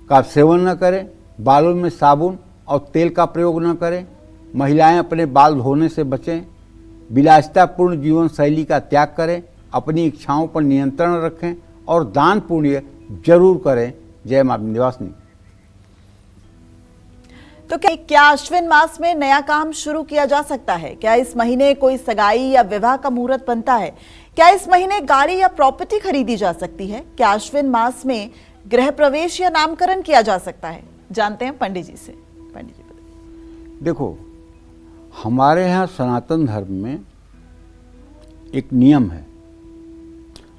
का सेवन न करें। बालों में साबुन और तेल का प्रयोग न करें। महिलाएं अपने बाल धोने से बचें। विलासितापूर्ण जीवन शैली का त्याग करें। अपनी इच्छाओं पर नियंत्रण रखें और दान पुण्य जरूर करें। जय मां विंध्यवासिनी। तो क्या आश्विन मास में नया काम शुरू किया जा सकता है? क्या इस महीने कोई सगाई या विवाह का मुहूर्त बनता है? क्या इस महीने गाड़ी या प्रॉपर्टी खरीदी जा सकती है? क्या आश्विन मास में गृह प्रवेश या नामकरण किया जा सकता है? जानते हैं पंडित जी से। पंडित जी बताइए। देखो, हमारे यहाँ सनातन धर्म में एक नियम है।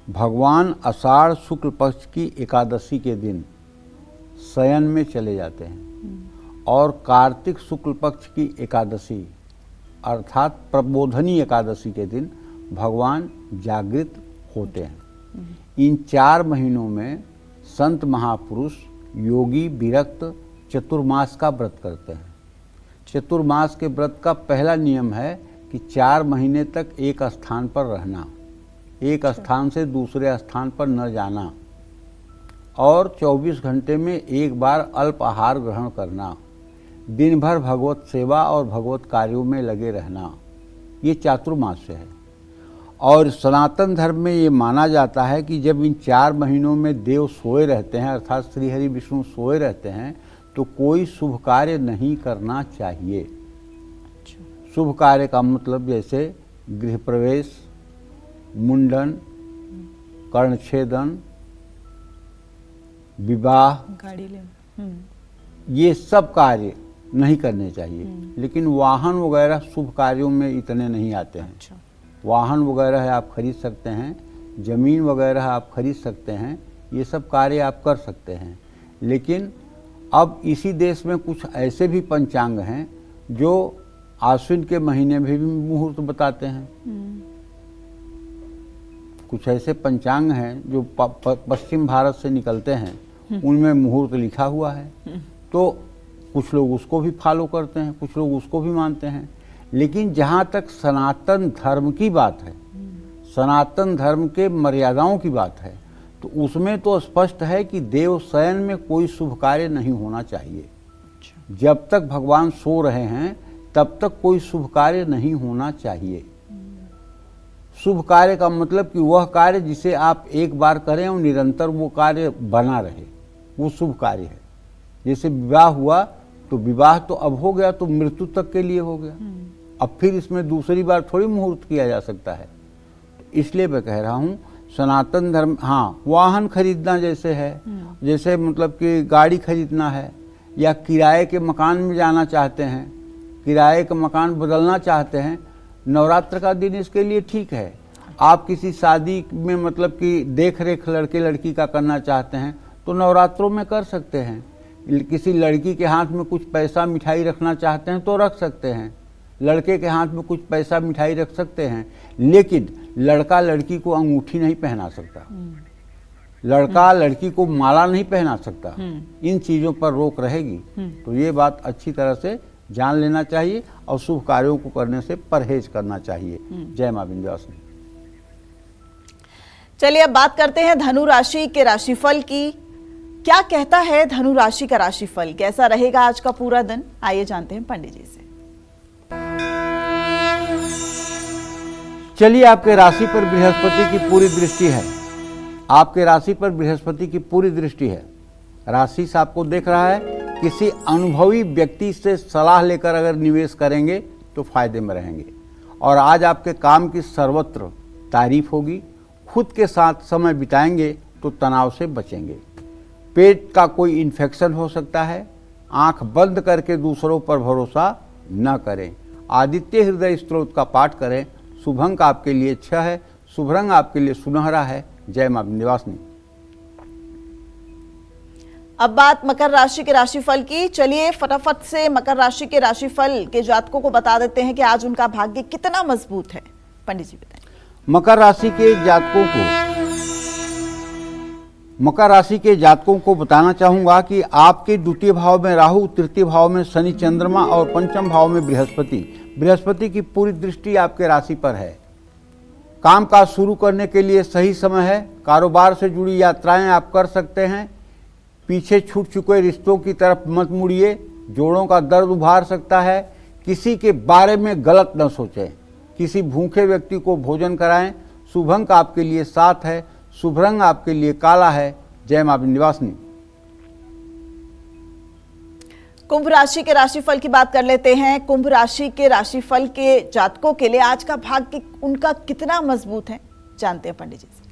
भगवान आषाढ़ शुक्ल पक्ष की एकादशी के दिन शयन में चले जाते हैं और कार्तिक शुक्ल पक्ष की एकादशी अर्थात प्रबोधनी एकादशी के दिन भगवान जागृत होते हैं। इन 4 महीनों में संत महापुरुष योगी विरक्त चतुर्मास का व्रत करते हैं। चतुर्मास के व्रत का पहला नियम है कि 4 महीने तक एक स्थान पर रहना, एक स्थान से दूसरे स्थान पर न जाना और 24 घंटे में एक बार अल्प आहार ग्रहण करना, दिन भर भगवत सेवा और भगवत कार्यों में लगे रहना। ये चातुर्मास्य है। और सनातन धर्म में ये माना जाता है कि जब इन 4 महीनों में देव सोए रहते हैं अर्थात श्री हरि विष्णु सोए रहते हैं तो कोई शुभ कार्य नहीं करना चाहिए। शुभ कार्य का मतलब जैसे गृह प्रवेश, मुंडन, कर्णछेदन, विवाह, गाड़ी लेना, ये सब कार्य नहीं करने चाहिए। लेकिन वाहन वगैरह शुभ कार्यों में इतने नहीं आते हैं। अच्छा। वाहन वगैरह आप खरीद सकते हैं, जमीन वगैरह आप खरीद सकते हैं, ये सब कार्य आप कर सकते हैं। लेकिन अब इसी देश में कुछ ऐसे भी पंचांग हैं जो आश्विन के महीने में भी मुहूर्त बताते हैं। कुछ ऐसे पंचांग हैं जो पश्चिम भारत से निकलते हैं, उनमें मुहूर्त लिखा हुआ है। तो कुछ लोग उसको भी फॉलो करते हैं, कुछ लोग उसको भी मानते हैं। लेकिन जहाँ तक सनातन धर्म की बात है, सनातन धर्म के मर्यादाओं की बात है, तो उसमें तो स्पष्ट है कि देव शयन में कोई शुभ कार्य नहीं होना चाहिए। जब तक भगवान सो रहे हैं तब तक कोई शुभ कार्य नहीं होना चाहिए। शुभ कार्य का मतलब कि वह कार्य जिसे आप एक बार करें और निरंतर वो कार्य बना रहे, वो शुभ कार्य है। जैसे विवाह हुआ तो विवाह तो अब हो गया तो मृत्यु तक के लिए हो गया, अब फिर इसमें दूसरी बार थोड़ी मुहूर्त किया जा सकता है। तो इसलिए मैं कह रहा हूँ सनातन धर्म, हाँ, वाहन खरीदना जैसे है, जैसे मतलब कि गाड़ी खरीदना है या किराए के मकान में जाना चाहते हैं, किराए का मकान बदलना चाहते हैं, नवरात्र का दिन इसके लिए ठीक है। आप किसी शादी में मतलब कि देख रेख लड़के लड़की का करना चाहते हैं तो नवरात्रों में कर सकते हैं। किसी लड़की के हाथ में कुछ पैसा मिठाई रखना चाहते हैं तो रख सकते हैं, लड़के के हाथ में कुछ पैसा मिठाई रख सकते हैं, लेकिन लड़का लड़की को अंगूठी नहीं पहना सकता, लड़का लड़की को माला नहीं पहना सकता। इन चीज़ों पर रोक रहेगी। तो ये बात अच्छी तरह से जान लेना चाहिए और शुभ कार्यों को करने से परहेज करना चाहिए। जय मां विंध्यवासिनी। चलिए अब बात करते हैं धनु राशि के राशिफल की। क्या कहता है धनु राशि का राशिफल, कैसा रहेगा आज का पूरा दिन, आइए जानते हैं पंडित जी से। चलिए, आपके राशि पर बृहस्पति की पूरी दृष्टि है। आपके राशि पर बृहस्पति की पूरी दृष्टि है। राशि से आपको देख रहा है। किसी अनुभवी व्यक्ति से सलाह लेकर अगर निवेश करेंगे तो फायदे में रहेंगे और आज आपके काम की सर्वत्र तारीफ होगी। खुद के साथ समय बिताएंगे तो तनाव से बचेंगे। पेट का कोई इन्फेक्शन हो सकता है। आंख बंद करके दूसरों पर भरोसा न करें। आदित्य हृदय स्तोत्र का पाठ करें। शुभ अंक आपके लिए 6 है। शुभ रंग आपके लिए सुनहरा है। जय मां विंध्यवासिनी। अब बात मकर राशि के राशिफल की। चलिए फटाफट से मकर राशि के राशिफल के जातकों को बता देते हैं कि आज उनका भाग्य कितना मजबूत है। पंडित जी बताएं। मकर राशि के जातकों को बताना चाहूंगा कि आपके द्वितीय भाव में राहु, तृतीय भाव में शनि चंद्रमा और पंचम भाव में बृहस्पति की पूरी दृष्टि आपके राशि पर है। काम काज शुरू करने के लिए सही समय है। कारोबार से जुड़ी यात्राएं आप कर सकते हैं। पीछे छूट चुके रिश्तों की तरफ मत मुड़िए, जोड़ों का दर्द उभार सकता है। किसी के बारे में गलत न सोचें। किसी भूखे व्यक्ति को भोजन कराएं। शुभ अंक आपके लिए 7 है। शुभ रंग आपके लिए काला है। जय मां विंध्यवासिनी। कुंभ राशि के राशिफल की बात कर लेते हैं। कुंभ राशि के राशिफल के जातकों के लिए आज का भाग्य उनका कितना मजबूत है, जानते हैं पंडित जी से।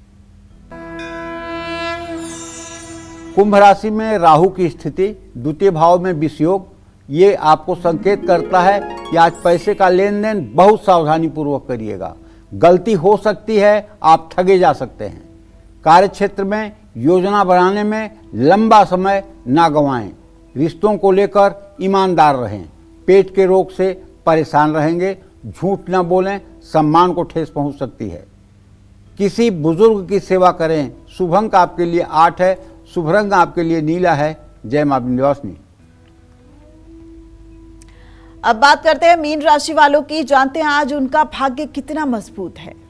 कुंभ राशि में राहु की स्थिति, द्वितीय भाव में विषयोग, ये आपको संकेत करता है कि आज पैसे का लेन देन बहुत सावधानी पूर्वक करिएगा। गलती हो सकती है, आप ठगे जा सकते हैं। कार्य क्षेत्र में योजना बनाने में लंबा समय ना गंवाएं। रिश्तों को लेकर ईमानदार रहें। पेट के रोग से परेशान रहेंगे। झूठ न बोलें, सम्मान को ठेस पहुंच सकती है। किसी बुजुर्ग की सेवा करें। शुभ अंक आपके लिए 8 है। शुभ रंग आपके लिए नीला है। जय मां विंध्यवासिनी। अब बात करते हैं मीन राशि वालों की, जानते हैं आज उनका भाग्य कितना मजबूत है।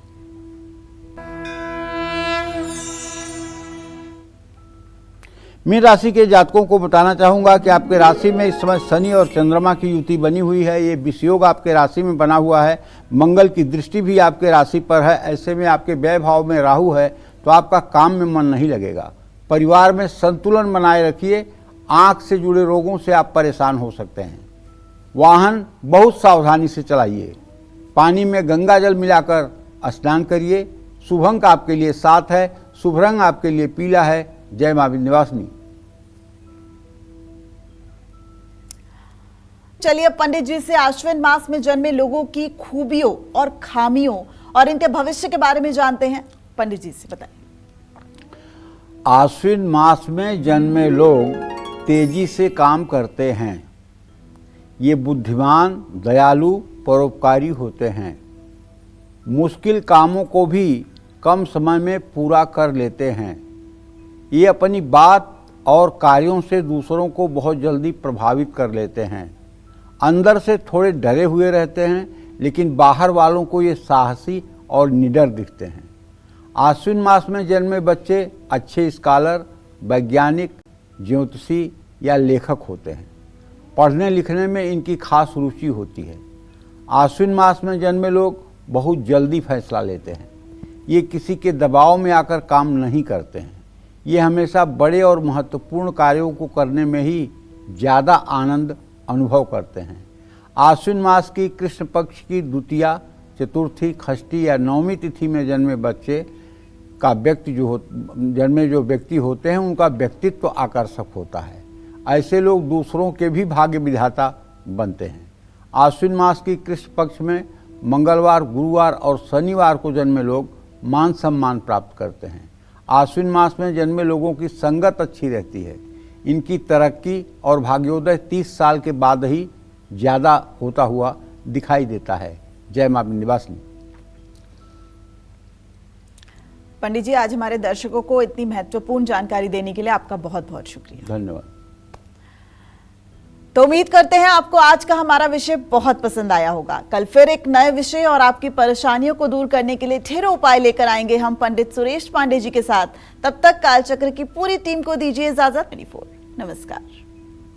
मीन राशि के जातकों को बताना चाहूंगा कि आपके राशि में इस समय शनि और चंद्रमा की युति बनी हुई है। ये विषयोग आपके राशि में बना हुआ है। मंगल की दृष्टि भी आपके राशि पर है। ऐसे में आपके व्यय भाव में राहु है तो आपका काम में मन नहीं लगेगा। परिवार में संतुलन बनाए रखिए। आंख से जुड़े रोगों से आप परेशान हो सकते हैं। वाहन बहुत सावधानी से चलाइए। पानी में गंगा जल मिलाकर स्नान करिए। शुभ अंक आपके लिए 7 है। शुभ रंग आपके लिए पीला है। जय मां विंध्यवासिनी। चलिए पंडित जी से आश्विन मास में जन्मे लोगों की खूबियों और खामियों और इनके भविष्य के बारे में जानते हैं। पंडित जी से बताइए। आश्विन मास में जन्मे लोग तेजी से काम करते हैं। ये बुद्धिमान, दयालु, परोपकारी होते हैं। मुश्किल कामों को भी कम समय में पूरा कर लेते हैं। ये अपनी बात और कार्यों से दूसरों को बहुत जल्दी प्रभावित कर लेते हैं। अंदर से थोड़े डरे हुए रहते हैं, लेकिन बाहर वालों को ये साहसी और निडर दिखते हैं। आश्विन मास में जन्मे बच्चे अच्छे स्कॉलर, वैज्ञानिक, ज्योतिषी या लेखक होते हैं। पढ़ने लिखने में इनकी खास रुचि होती है। आश्विन मास में जन्मे लोग बहुत जल्दी फैसला लेते हैं। ये किसी के दबाव में आकर काम नहीं करते हैं। ये हमेशा बड़े और महत्वपूर्ण कार्यों को करने में ही ज़्यादा आनंद अनुभव करते हैं। आश्विन मास की कृष्ण पक्ष की द्वितीया, चतुर्थी, षष्ठी या नवमी तिथि में जन्मे बच्चे का जन्मे जो व्यक्ति होते हैं उनका व्यक्तित्व आकर्षक होता है। ऐसे लोग दूसरों के भी भाग्य विधाता बनते हैं। आश्विन मास की कृष्ण पक्ष में मंगलवार, गुरुवार और शनिवार को जन्मे लोग मान सम्मान प्राप्त करते हैं। आश्विन मास में जन्मे लोगों की संगत अच्छी रहती है। इनकी तरक्की और भाग्योदय 30 साल के बाद ही ज़्यादा होता हुआ दिखाई देता है। जय मां विंध्यवासिनी। पंडित जी, आज हमारे दर्शकों को इतनी महत्वपूर्ण जानकारी देने के लिए आपका बहुत बहुत शुक्रिया। धन्यवाद। तो उम्मीद करते हैं आपको आज का हमारा विषय बहुत पसंद आया होगा। कल फिर एक नए विषय और आपकी परेशानियों को दूर करने के लिए ढेरों उपाय लेकर आएंगे हम पंडित सुरेश पांडे जी के साथ। तब तक कालचक्र की पूरी टीम को दीजिए इजाजत। नमस्कार।